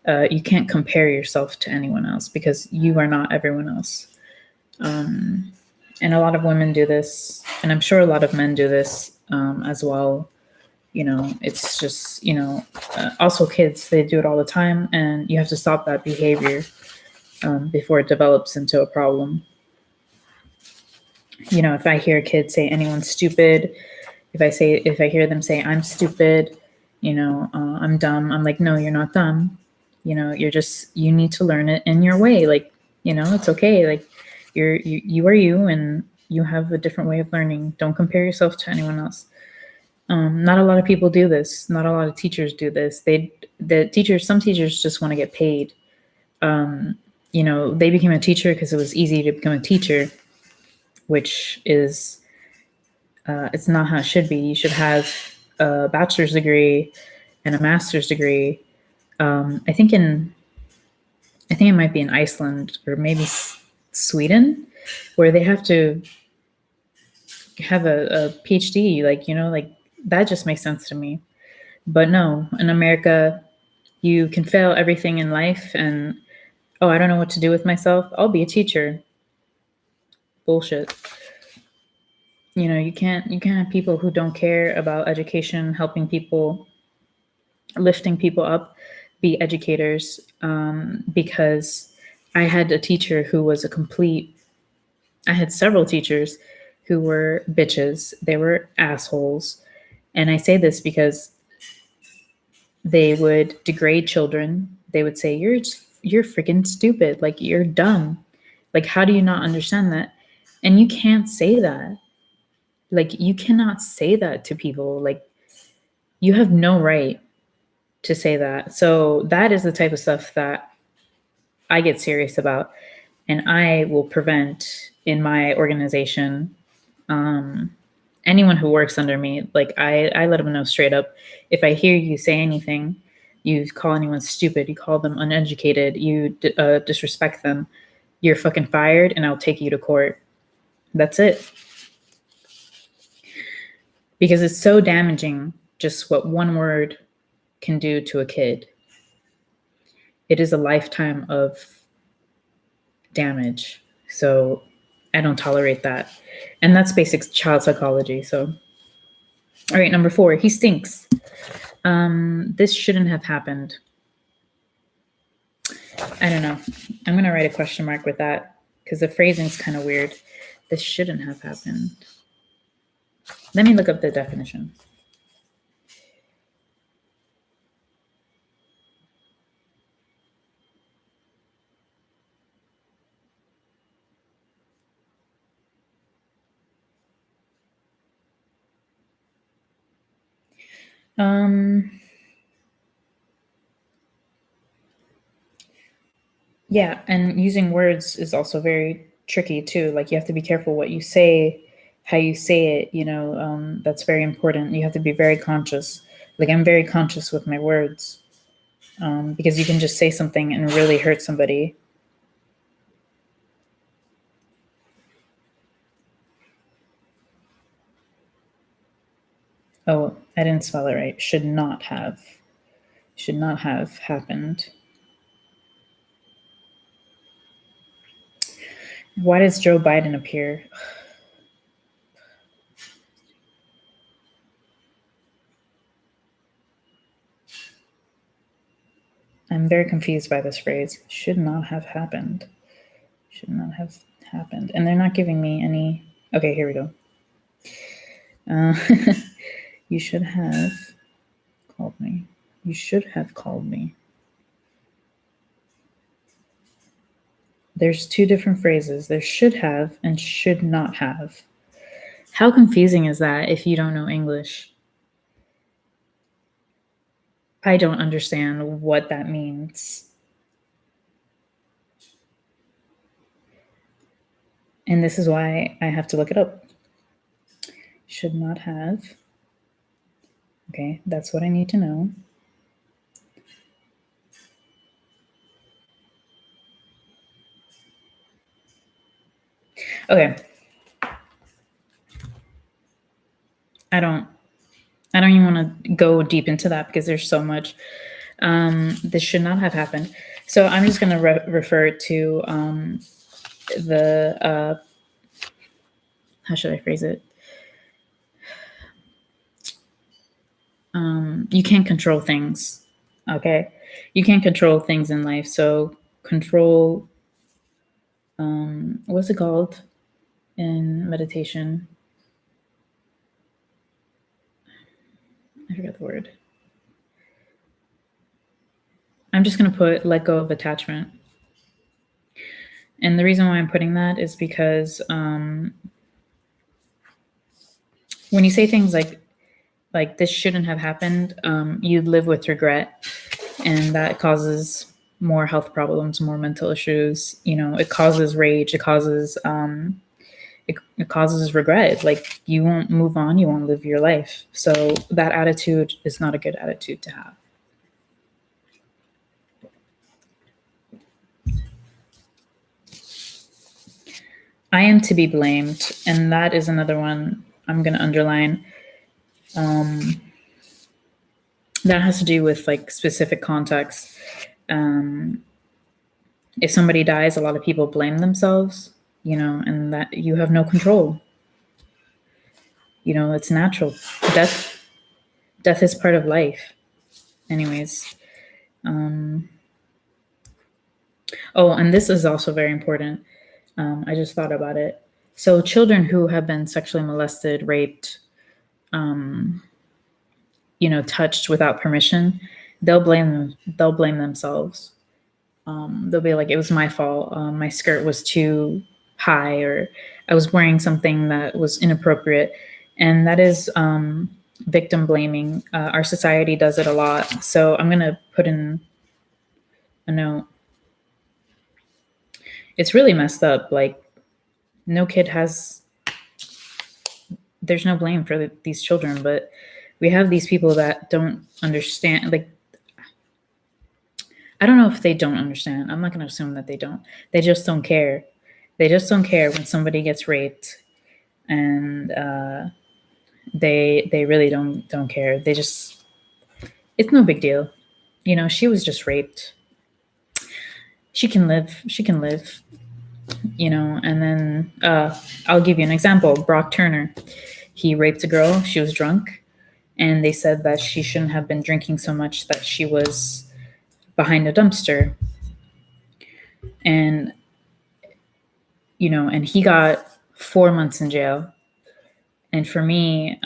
You can't compare yourself to anyone else because you are not everyone else. And a lot of women do this, and I'm sure a lot of men do this as well. It's just, also kids, they do it all the time, and you have to stop that behavior before it develops into a problem. If I hear kids say anyone's stupid, if I hear them say I'm stupid, I'm dumb, I'm like, no, you're not dumb. You need to learn it in your way. Like, it's okay. Like you are you, and you have a different way of learning. Don't compare yourself to anyone else. Not a lot of people do this. Not a lot of teachers do this. Some teachers just want to get paid. They became a teacher because it was easy to become a teacher, which is it's not how it should be. You should have a bachelor's degree and a master's degree. I think it might be in Iceland or maybe Sweden, where they have to have a PhD. Like that just makes sense to me. But no, in America, you can fail everything in life, and I don't know what to do with myself. I'll be a teacher. Bullshit. You can't have people who don't care about education, helping people, lifting people up, be educators. Because I had a teacher who was I had several teachers who were bitches. They were assholes. And I say this because they would degrade children. They would say, you're freaking stupid. Like, you're dumb. Like, how do you not understand that? And you can't say that. Like, you cannot say that to people. Like, you have no right to say that. So that is the type of stuff that I get serious about, and I will prevent in my organization. Anyone who works under me, like I let them know straight up. If I hear you say anything, you call anyone stupid, you call them uneducated, you disrespect them, you're fucking fired, and I'll take you to court. That's it. Because it's so damaging, just what one word can do to a kid. It is a lifetime of damage. So I don't tolerate that. And that's basic child psychology. So, all right, number 4, he stinks. This shouldn't have happened. I don't know. I'm going to write a question mark with that because the phrasing's kind of weird. This shouldn't have happened. Let me look up the definition. Yeah, and using words is also very tricky too. Like, you have to be careful what you say, how you say it. That's very important. You have to be very conscious. Like, I'm very conscious with my words, because you can just say something and really hurt somebody. Oh, I didn't spell it right. Should not have happened. Why does Joe Biden appear? I'm very confused by this phrase. Should not have happened. Should not have happened. And they're not giving me any. Okay, here we go. You should have called me. You should have called me. There's 2 different phrases. There's should have and should not have. How confusing is that if you don't know English? I don't understand what that means. And this is why I have to look it up. Should not have. Okay, that's what I need to know. Okay. I don't even want to go deep into that because there's so much. This should not have happened. So I'm just going to refer to the how should I phrase it? You can't control things. Okay, you can't control things in life. So control. What's it called in meditation? I forgot the word. I'm just going to put let go of attachment. And the reason why I'm putting that is because when you say things like like this shouldn't have happened, you live with regret, and that causes more health problems, more mental issues. It causes rage. It causes regret. Like you won't move on, you won't live your life. So that attitude is not a good attitude to have. I am to be blamed, and that is another one I'm going to underline. That has to do with like specific context. If somebody dies, a lot of people blame themselves, and that you have no control. It's natural. Death is part of life. Anyways. Oh, and this is also very important. I just thought about it. So children who have been sexually molested, raped, touched without permission, they'll blame themselves. They'll be like, it was my fault. My skirt was too high, or I was wearing something that was inappropriate. And that is victim blaming. Our society does it a lot. So I'm going to put in a note. It's really messed up. Like, no kid has, there's no blame for these children, but we have these people that don't understand. Like, I don't know if they don't understand. I'm not going to assume that they don't. They just don't care. They just don't care when somebody gets raped, and they really don't care. They just, it's no big deal. She was just raped. She can live. And then I'll give you an example. Brock Turner, he raped a girl. She was drunk, and they said that she shouldn't have been drinking so much, that she was behind a dumpster. And and he got 4 months in jail. And for me,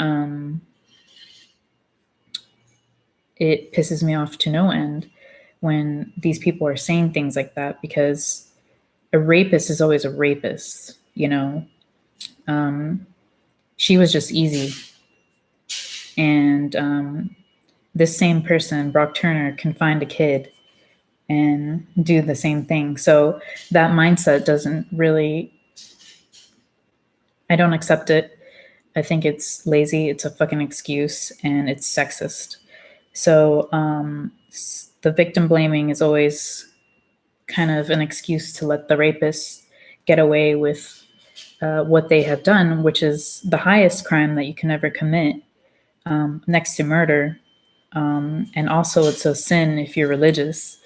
it pisses me off to no end when these people are saying things like that, because a rapist is always a rapist. She was just easy. And this same person, Brock Turner, can find a kid and do the same thing. So that mindset doesn't really, I don't accept it. I think it's lazy. It's a fucking excuse, and it's sexist. So the victim blaming is always kind of an excuse to let the rapist get away with what they have done, which is the highest crime that you can ever commit, next to murder. And also it's a sin if you're religious.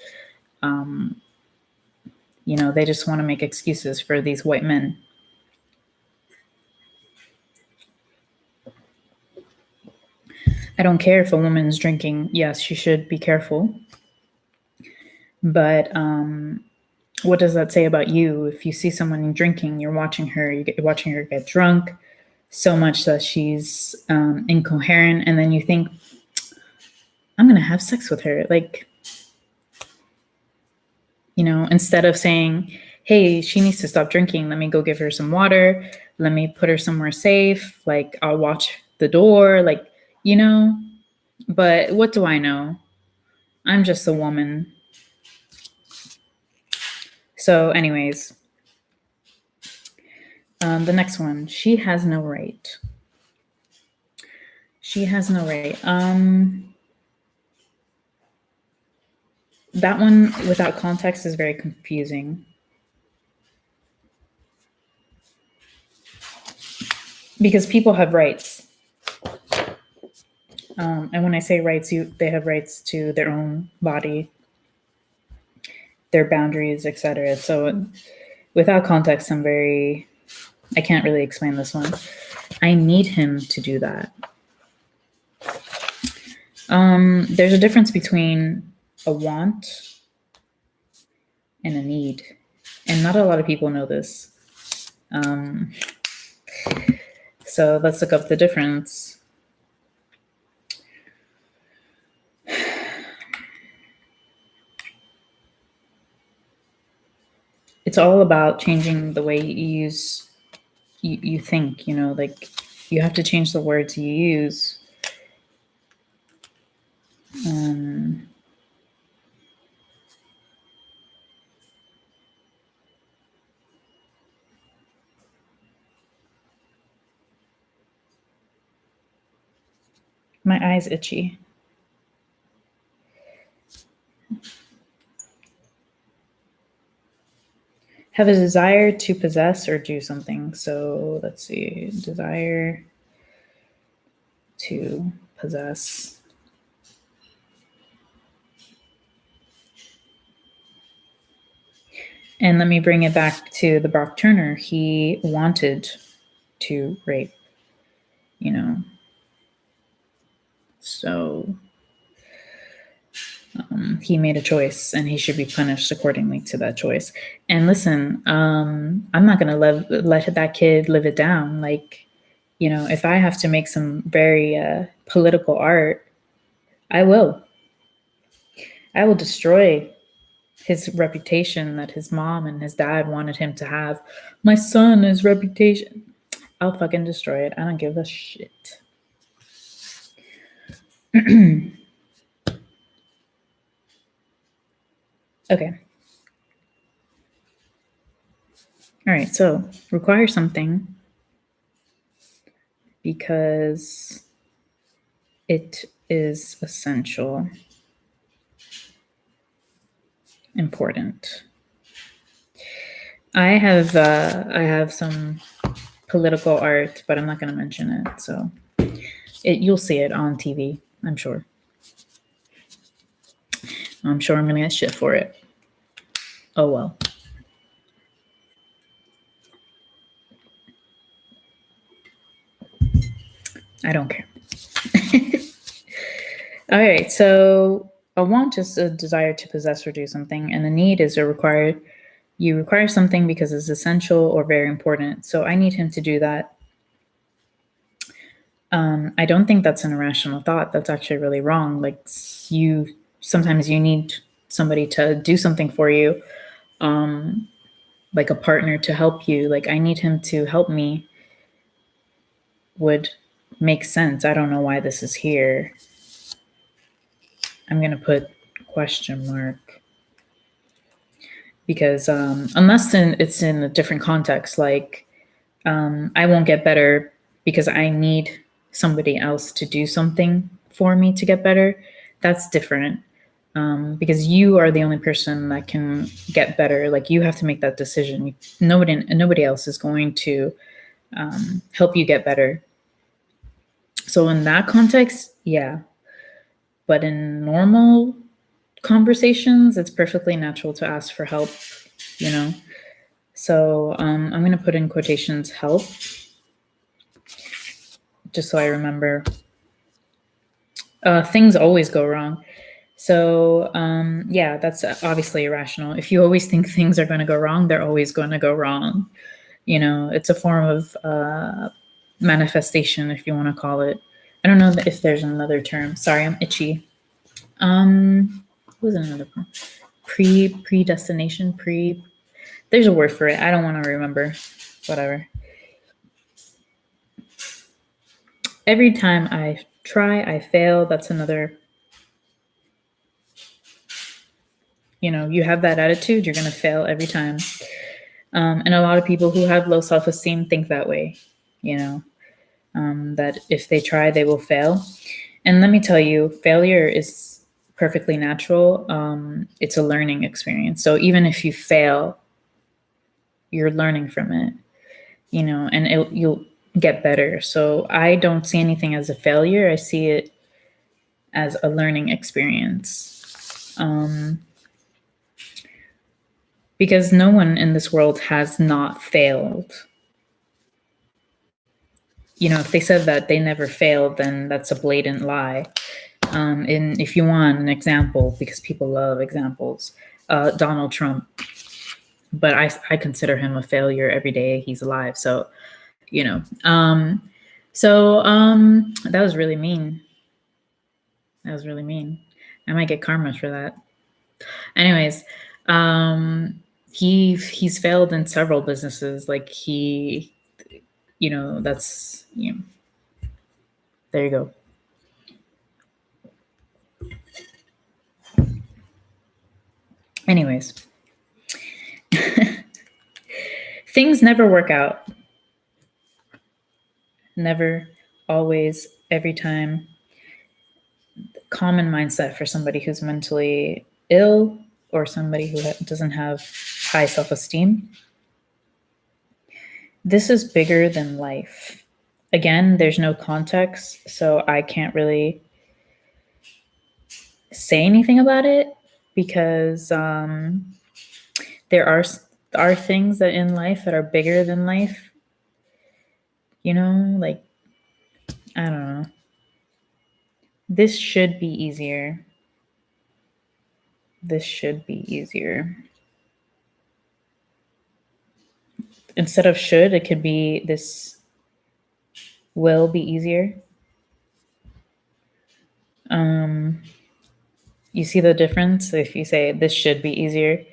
They just want to make excuses for these white men. I don't care if a woman's drinking. Yes, she should be careful. But what does that say about you? If you see someone drinking, you're watching her get drunk so much that she's incoherent, and then you think, I'm going to have sex with her. Like, instead of saying, hey, she needs to stop drinking. Let me go give her some water. Let me put her somewhere safe. Like, I'll watch the door. Like, but what do I know? I'm just a woman. So anyways, the next one, she has no right. She has no right. That one without context is very confusing. Because people have rights. And when I say rights, they have rights to their own body, their boundaries, etc. So without context, I can't really explain this one. I need him to do that. There's a difference between a want and a need. And not a lot of people know this. So let's look up the difference. It's all about changing the way you think, like you have to change the words you use. My eye's itchy. Have a desire to possess or do something. So let's see. Desire to possess. And let me bring it back to the Brock Turner. He wanted to rape, you know. So he made a choice and he should be punished accordingly to that choice. And listen, I'm not going to let that kid live it down. Like, you know, if I have to make some very political art, I will. I will destroy his reputation that his mom and his dad wanted him to have. My son, his reputation. I'll fucking destroy it. I don't give a shit. Okay. All right. So require something because it is essential, important. I have some political art, but I'm not going to mention it. So you'll see it on TV, I'm sure. I'm sure I'm going to get shit for it. Oh well. I don't care. All right, so a want is a desire to possess or do something, and a need is a required. You require something because it's essential or very important. So I need him to do that. I don't think that's an irrational thought. That's actually really wrong. Like sometimes you need somebody to do something for you, like a partner to help you. Like I need him to help me would make sense. I don't know why this is here. I'm going to put question mark because unless it's in a different context, like I won't get better because I need somebody else to do something for me to get better. That's different because you are the only person that can get better. Like you have to make that decision. Nobody else is going to help you get better. So in that context, yeah. But in normal conversations, it's perfectly natural to ask for help, you know? So I'm going to put in quotations help, just so I remember. Things always go wrong. So yeah, that's obviously irrational. If you always think things are going to go wrong, they're always going to go wrong. You know, it's a form of manifestation, if you want to call it. I don't know if there's another term. Sorry, I'm itchy. What was another term? Predestination. There's a word for it. I don't want to remember. Whatever. Every time I try, I fail. That's another. You know, you have that attitude, you're going to fail every time. And a lot of people who have low self-esteem think that way, you know, that if they try, they will fail. And let me tell you, failure is perfectly natural. It's a learning experience. So even if you fail, you're learning from it, you know, and you'll get better. So I don't see anything as a failure. I see it as a learning experience. Because no one in this world has not failed. You know, if they said that they never failed, then that's a blatant lie. And if you want an example, because people love examples, Donald Trump. But I consider him a failure every day he's alive. So, you know, that was really mean. That was really mean. I might get karma for that. Anyways, he's failed in several businesses. Like you know, that's, you know, there you go. Anyways, things never work out. Never, always, every time. Common mindset for somebody who's mentally ill or somebody who doesn't have high self-esteem. This is bigger than life. Again, there's no context, so I can't really say anything about it because there are things that in life that are bigger than life. You know, like, I don't know. This should be easier. This should be easier. Instead of should, it could be this will be easier. You see the difference if you say this should be easier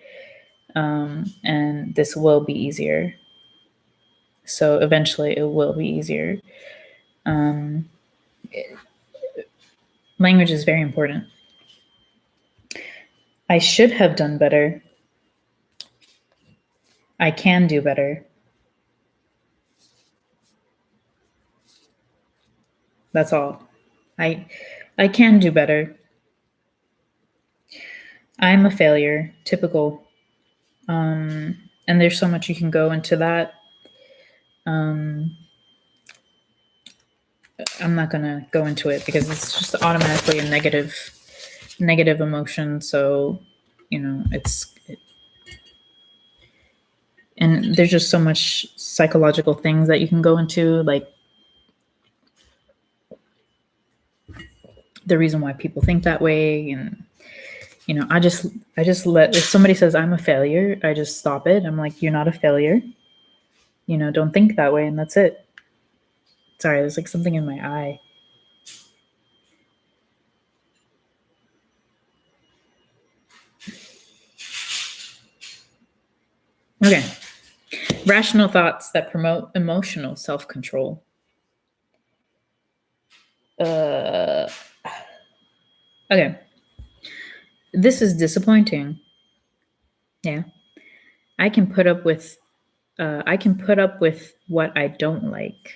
and this will be easier. So eventually it will be easier. Language is very important. I should have done better. I can do better. That's all. I can do better. I'm a failure, typical. And there's so much you can go into that. I'm not gonna go into it because it's just automatically a negative emotion. So, you know, and there's just so much psychological things that you can go into, like the reason why people think that way. And, you know, I just let, if somebody says I'm a failure, I just stop it. I'm like, you're not a failure. You know, don't think that way. And that's it. Sorry, there's like something in my eye. Okay. Rational thoughts that promote emotional self-control. Okay. This is disappointing. Yeah. I can put up with what I don't like.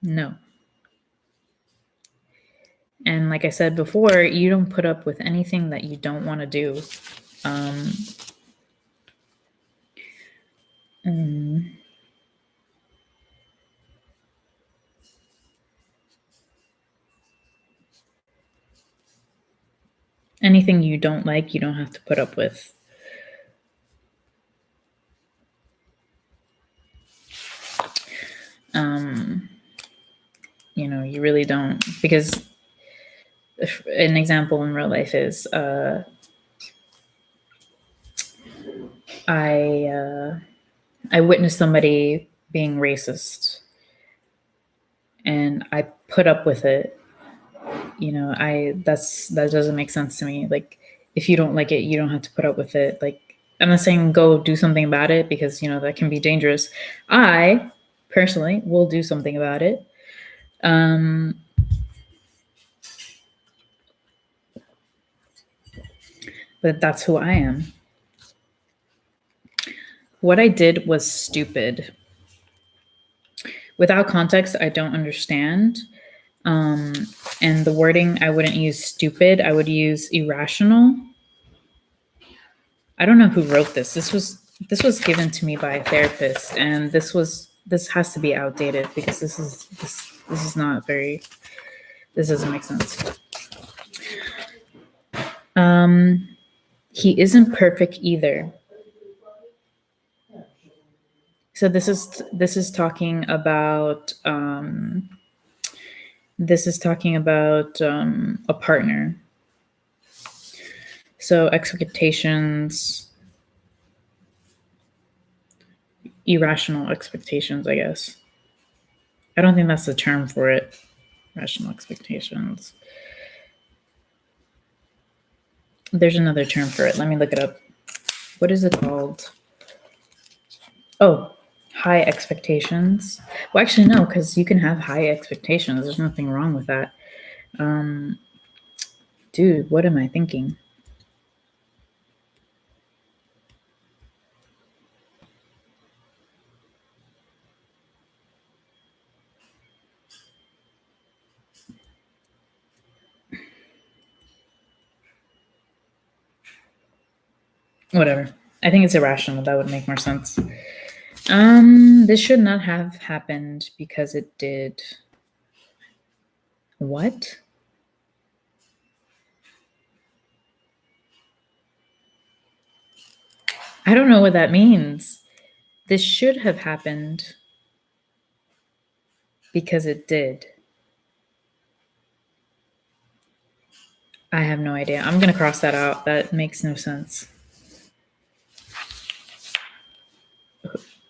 No. And like I said before, you don't put up with anything that you don't want to do. Anything you don't like, you don't have to put up with. You know, you really don't, because an example in real life is I witnessed somebody being racist and I put up with it. You know, that doesn't make sense to me. Like, if you don't like it, you don't have to put up with it. Like, I'm not saying go do something about it because, you know, that can be dangerous. I personally will do something about it. But that's who I am. What I did was stupid. Without context, I don't understand. And the wording, I wouldn't use stupid. I would use irrational. I don't know who wrote this. This was given to me by a therapist, and this has to be outdated because this is not very. This doesn't make sense. He isn't perfect either. So this is talking about a partner. So expectations, irrational expectations, I guess. I don't think that's the term for it. Rational expectations. There's another term for it. Let me look it up. What is it called? Oh, high expectations. Well, actually, no, because you can have high expectations. There's nothing wrong with that. Dude, what am I thinking? Whatever. I think it's irrational. That would make more sense. This should not have happened because it did. What? I don't know what that means. This should have happened because it did. I have no idea. I'm going to cross that out. That makes no sense.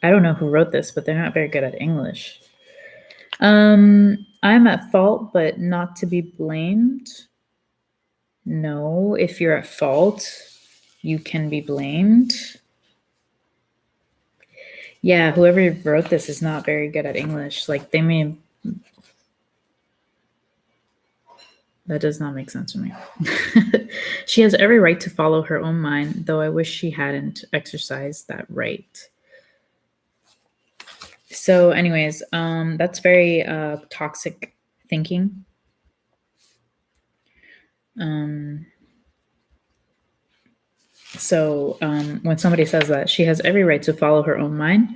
I don't know who wrote this, but they're not very good at English. I'm at fault, but not to be blamed. No, if you're at fault, you can be blamed. Yeah, whoever wrote this is not very good at English. Like, they may. That does not make sense to me. She has every right to follow her own mind, though I wish she hadn't exercised that right. So, anyways, that's very toxic thinking. So when somebody says that, she has every right to follow her own mind,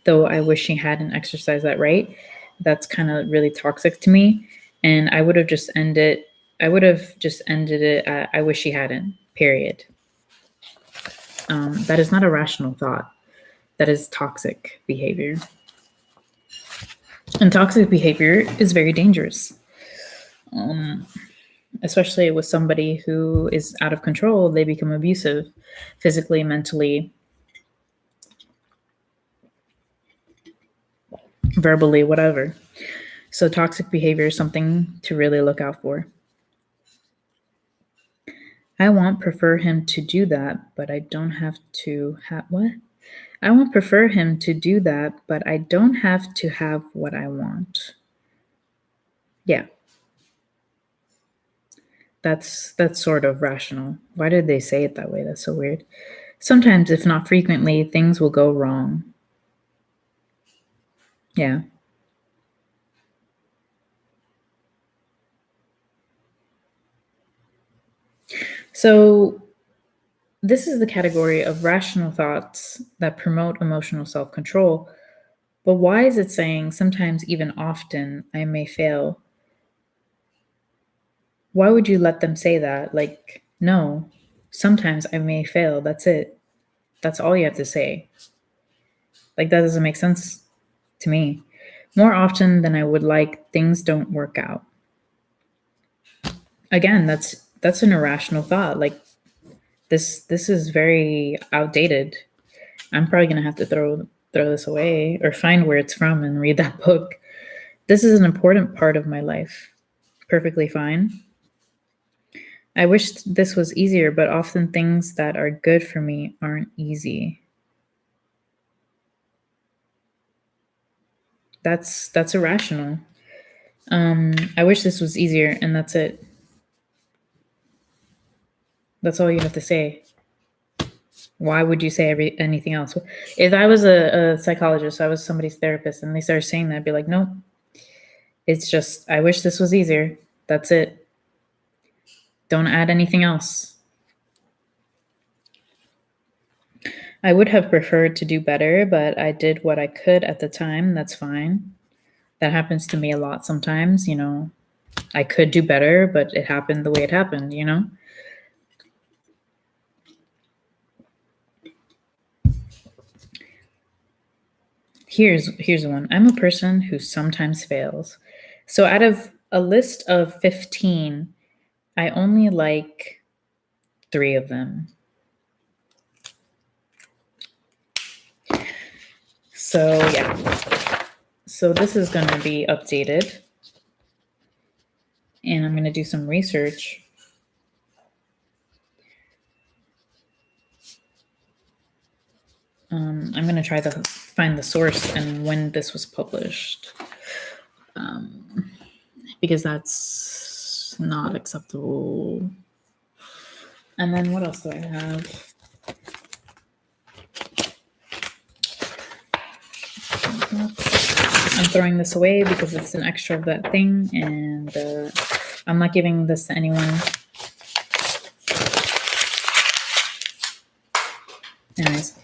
though I wish she hadn't exercised that right. That's kind of really toxic to me. And I would have just ended it at, I wish she hadn't, period. That is not a rational thought. That is toxic behavior. And toxic behavior is very dangerous. Especially with somebody who is out of control, they become abusive, physically, mentally, verbally, whatever. So toxic behavior is something to really look out for. I won't prefer him to do that, but I don't have to have what? I won't prefer him to do that, but I don't have to have what I want. Yeah. That's sort of rational. Why did they say it that way? That's so weird. Sometimes, if not frequently, things will go wrong. Yeah. So this is the category of rational thoughts that promote emotional self-control. But why is it saying sometimes, even often, I may fail? Why would you let them say that? Like, no, sometimes I may fail. That's it. That's all you have to say. Like, that doesn't make sense to me. More often than I would like, things don't work out. Again, that's an irrational thought. Like, this is very outdated. I'm probably gonna have to throw this away or find where it's from and read that book. This is an important part of my life. Perfectly fine. I wish this was easier, but often things that are good for me aren't easy. That's irrational. I wish this was easier, and that's it. That's all you have to say. Why would you say anything else? If I was a psychologist, I was somebody's therapist, and they started saying that, I'd be like, nope. It's just, I wish this was easier. That's it. Don't add anything else. I would have preferred to do better, but I did what I could at the time. That's fine. That happens to me a lot sometimes, I could do better, but it happened the way it happened, Here's one. I'm a person who sometimes fails. So out of a list of 15, I only like 3 of them. So yeah. So this is going to be updated. And I'm going to do some research. I'm going to try to find the source and when this was published. Because that's not acceptable. And then what else do I have? I'm throwing this away because it's an extra of that thing, and I'm not giving this to anyone. Anyways.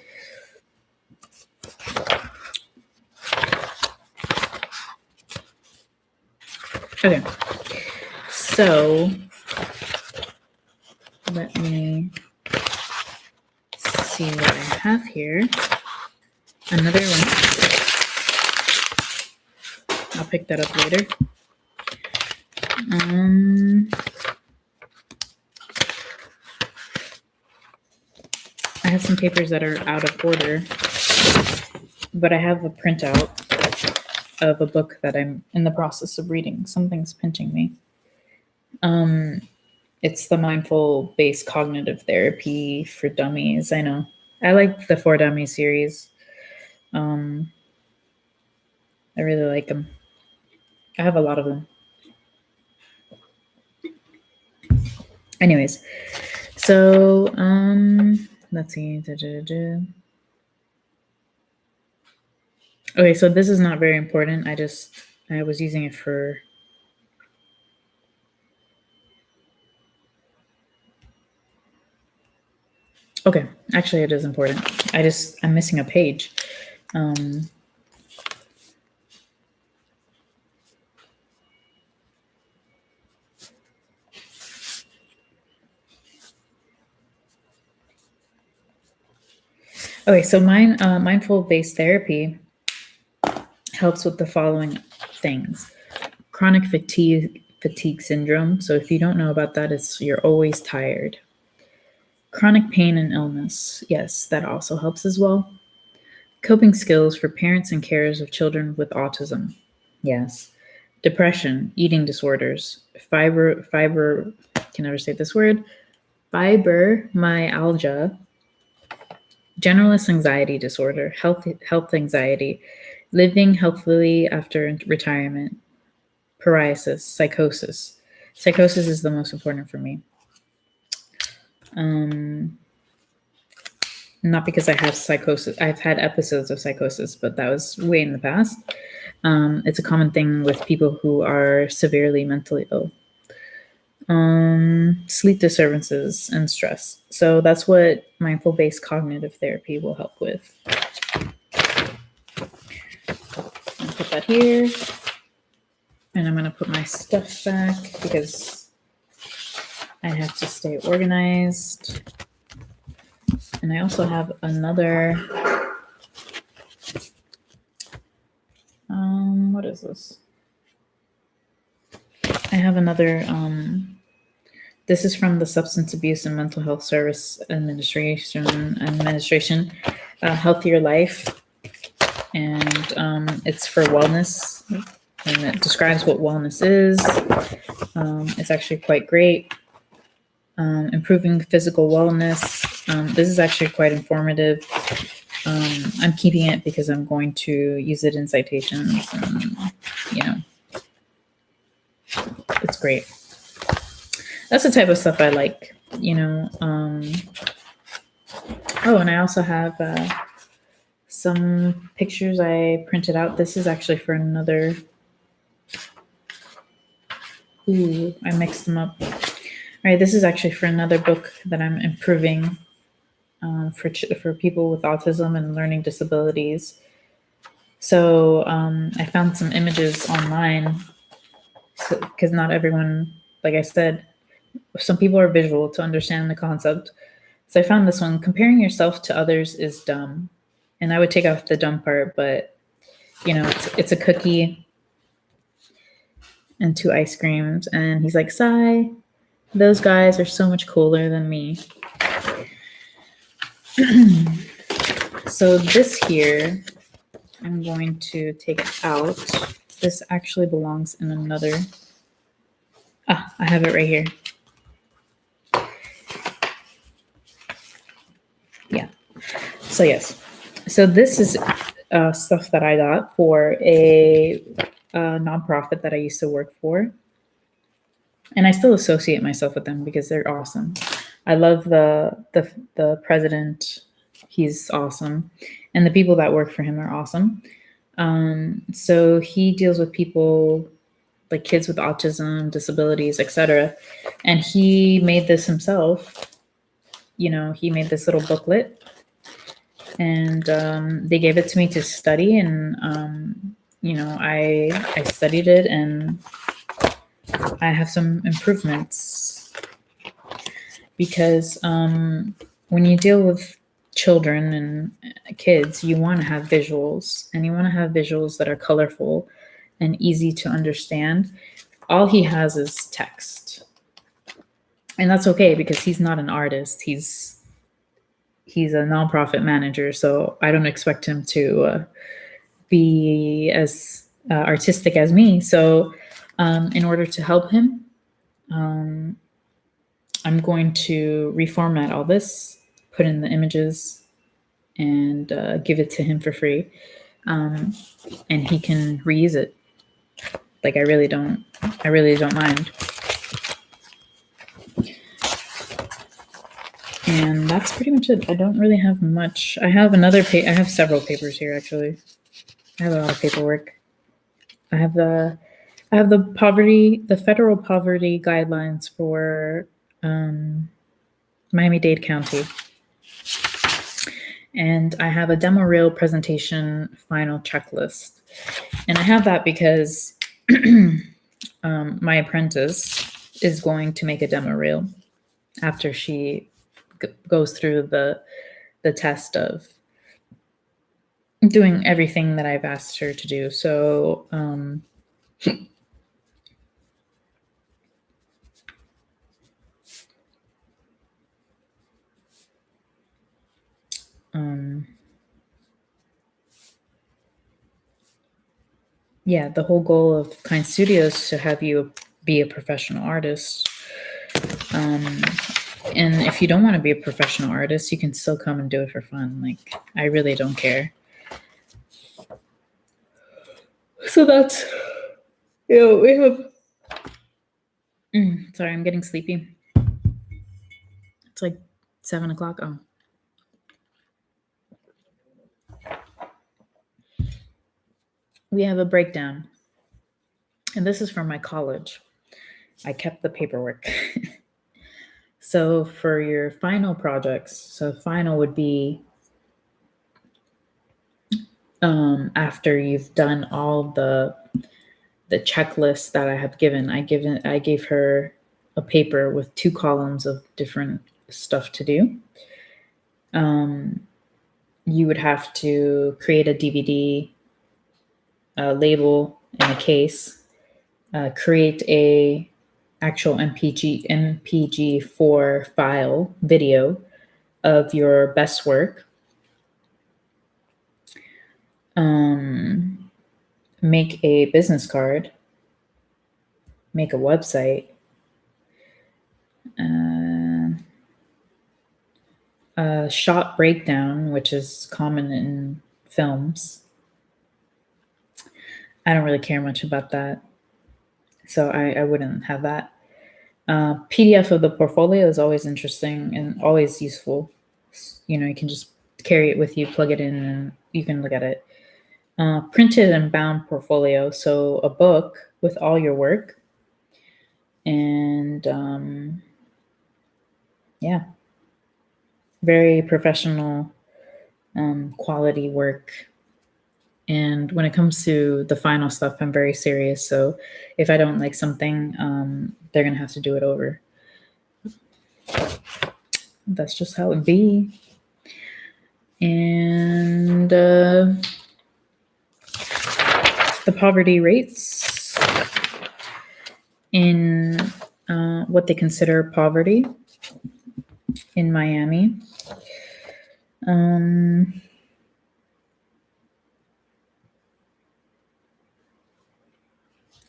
Okay. So let me see what I have here. Another one. I'll pick that up later. I have some papers that are out of order, but I have a printout of a book that I'm in the process of reading. Something's pinching me. It's the Mindful Based Cognitive Therapy for Dummies. I know. I like the For Dummies series. I really like them. I have a lot of them. Anyways, so let's see. Okay, so this is not very important. I was using it for. Okay, actually, it is important. I'm missing a page. Okay, so mindful based therapy helps with the following things: chronic fatigue syndrome. So if you don't know about that, you're always tired. Chronic pain and illness. Yes, that also helps as well. Coping skills for parents and carers of children with autism. Yes. Depression, eating disorders, can never say this word, fibromyalgia, generalist anxiety disorder, health anxiety, living healthily after retirement, psoriasis, psychosis. Psychosis is the most important for me. Not because I have psychosis. I've had episodes of psychosis, but that was way in the past. It's a common thing with people who are severely mentally ill. Sleep disturbances and stress. So that's what mindful based cognitive therapy will help with. I'll put that here. And I'm going to put my stuff back because I have to stay organized. And I also have another, what is this? I have another, this is from the Substance Abuse and Mental Health Service Administration, Healthier Life. And it's for wellness, and it describes what wellness is. It's actually quite great. Improving physical wellness. This is actually quite informative. I'm keeping it because I'm going to use it in citations, and it's great. That's the type of stuff I like, Oh, and I also have some pictures I printed out. This is actually for another. Ooh, I mixed them up. All right, this is actually for another book that I'm improving for people with autism and learning disabilities. So I found some images online because not everyone, like I said, some people are visual to understand the concept. So I found this one: comparing yourself to others is dumb. And I would take off the dumb part, but it's a cookie and 2 ice creams. And he's like, "Sigh, those guys are so much cooler than me." So this here, I'm going to take it out. This actually belongs in another. I have it right here. Yeah. So yes. So this is stuff that I got for a nonprofit that I used to work for. And I still associate myself with them because they're awesome. I love the president. He's awesome. And the people that work for him are awesome. So he deals with people like kids with autism, disabilities, etc. And he made this himself. He made this little booklet. and they gave it to me to study, and I studied it, and I have some improvements because when you deal with children and kids, you want to have visuals, and you want to have visuals that are colorful and easy to understand. All he has is text, and that's okay because he's not an artist. He's a nonprofit manager, so I don't expect him to be as artistic as me. So, in order to help him, um, I'm going to reformat all this, put in the images, and give it to him for free, and he can reuse it. Like I really don't mind. And that's pretty much it. I don't really have much. I have I have several papers here actually. I have a lot of paperwork. I have the the federal poverty guidelines for Miami-Dade County. And I have a demo reel presentation final checklist. And I have that because my apprentice is going to make a demo reel after she goes through the test of doing everything that I've asked her to do. So yeah, the whole goal of Kind Studios is to have you be a professional artist. And if you don't want to be a professional artist, you can still come and do it for fun. Like, I really don't care. So that's, we have. Sorry, I'm getting sleepy. It's like 7:00. Oh. We have a breakdown. And this is from my college. I kept the paperwork. So for your final projects, so final would be after you've done all the checklist that I have given. I gave her a paper with 2 columns of different stuff to do. You would have to create a DVD, label in a case, create a actual MPG-4 file video of your best work, make a business card, make a website, a shot breakdown, which is common in films. I don't really care much about that, so I wouldn't have that. PDF of the portfolio is always interesting and always useful. You can just carry it with you, plug it in, and you can look at it. Printed and bound portfolio, so a book with all your work, and yeah, very professional, quality work. And when it comes to the final stuff, I'm very serious. So if I don't like something, they're gonna have to do it over. That's just how it be. And the poverty rates in what they consider poverty in Miami.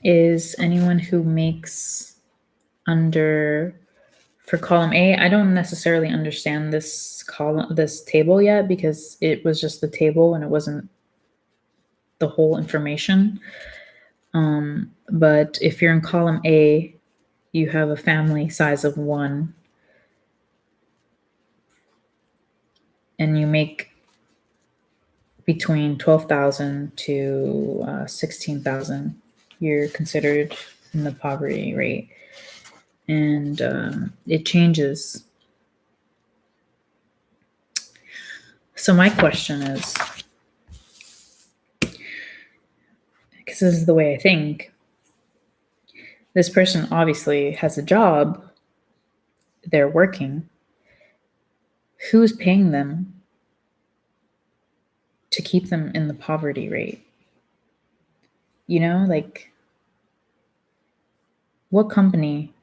Is anyone who makes under, for column A, I don't necessarily understand this table yet because it was just the table and it wasn't the whole information. But if you're in column A, you have a family size of 1, and you make between 12,000 to 16,000. You're considered in the poverty rate, and it changes. So my question is, because this is the way I think, this person obviously has a job, they're working. Who's paying them to keep them in the poverty rate? You know, like, what company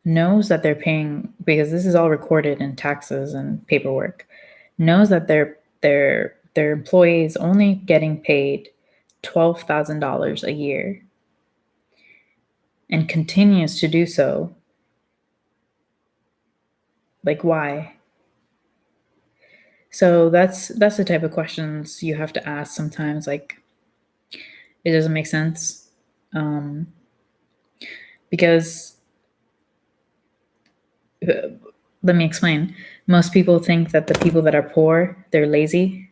knows that they're paying, because this is all recorded in taxes and paperwork, knows that their employees only getting paid $12,000 a year and continues to do so? Like, why? So that's the type of questions you have to ask sometimes. Like, it doesn't make sense, because let me explain. Most people think that the people that are poor, they're lazy.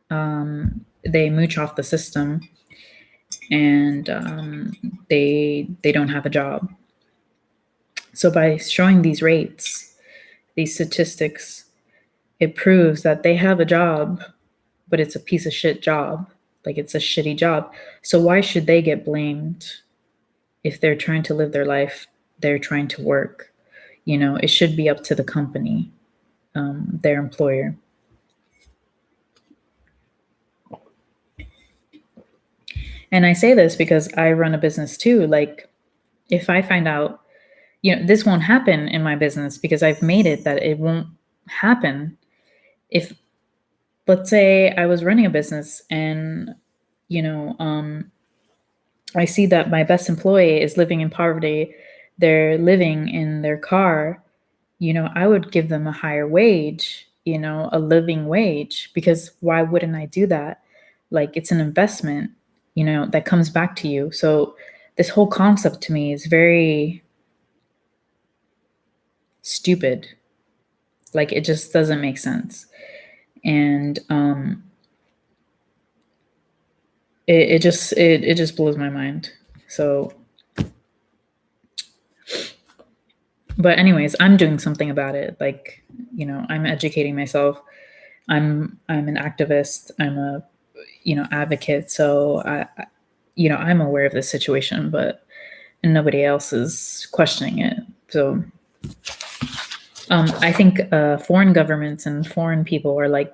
They mooch off the system, and they don't have a job. So by showing these rates, these statistics, it proves that they have a job, but it's a piece of shit job. Like, it's a shitty job. So why should they get blamed if they're trying to live their life? They're trying to work. You know, it should be up to the company, their employer. And I say this because I run a business too. Like, if I find out, this won't happen in my business because I've made it that it won't happen. If, let's say I was running a business and, I see that my best employee is living in poverty, they're living in their car, I would give them a higher wage, a living wage, because why wouldn't I do that? Like, it's an investment, that comes back to you. So this whole concept to me is very stupid. Like, it just doesn't make sense. And it just blows my mind. So, but anyways, I'm doing something about it. Like, I'm educating myself. I'm an activist. I'm a advocate. So I'm aware of this situation, but nobody else is questioning it. So I think foreign governments and foreign people are like,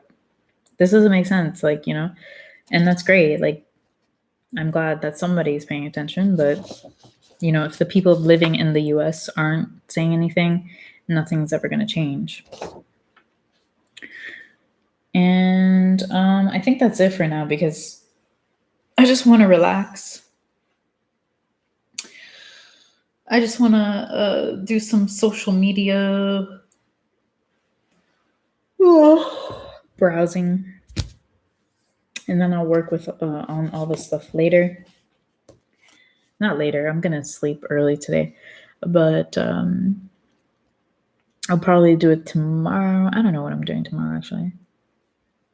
this doesn't make sense. Like, and that's great. Like, I'm glad that somebody's paying attention, but if the people living in the US aren't saying anything, nothing's ever going to change. And I think that's it for now, because I just want to relax. I just want to do some social media browsing, and then I'll work with on all this stuff later. Not later. I'm gonna sleep early today, but I'll probably do it tomorrow. I don't know what I'm doing tomorrow, actually.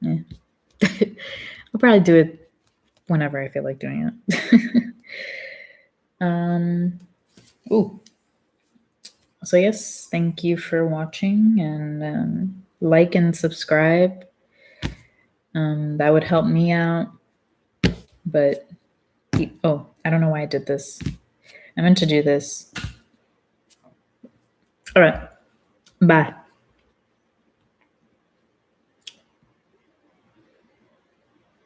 Yeah. I'll probably do it whenever I feel like doing it. So yes, thank you for watching, and like and subscribe. That would help me out. But I don't know why I did this. I meant to do this. All right. Bye.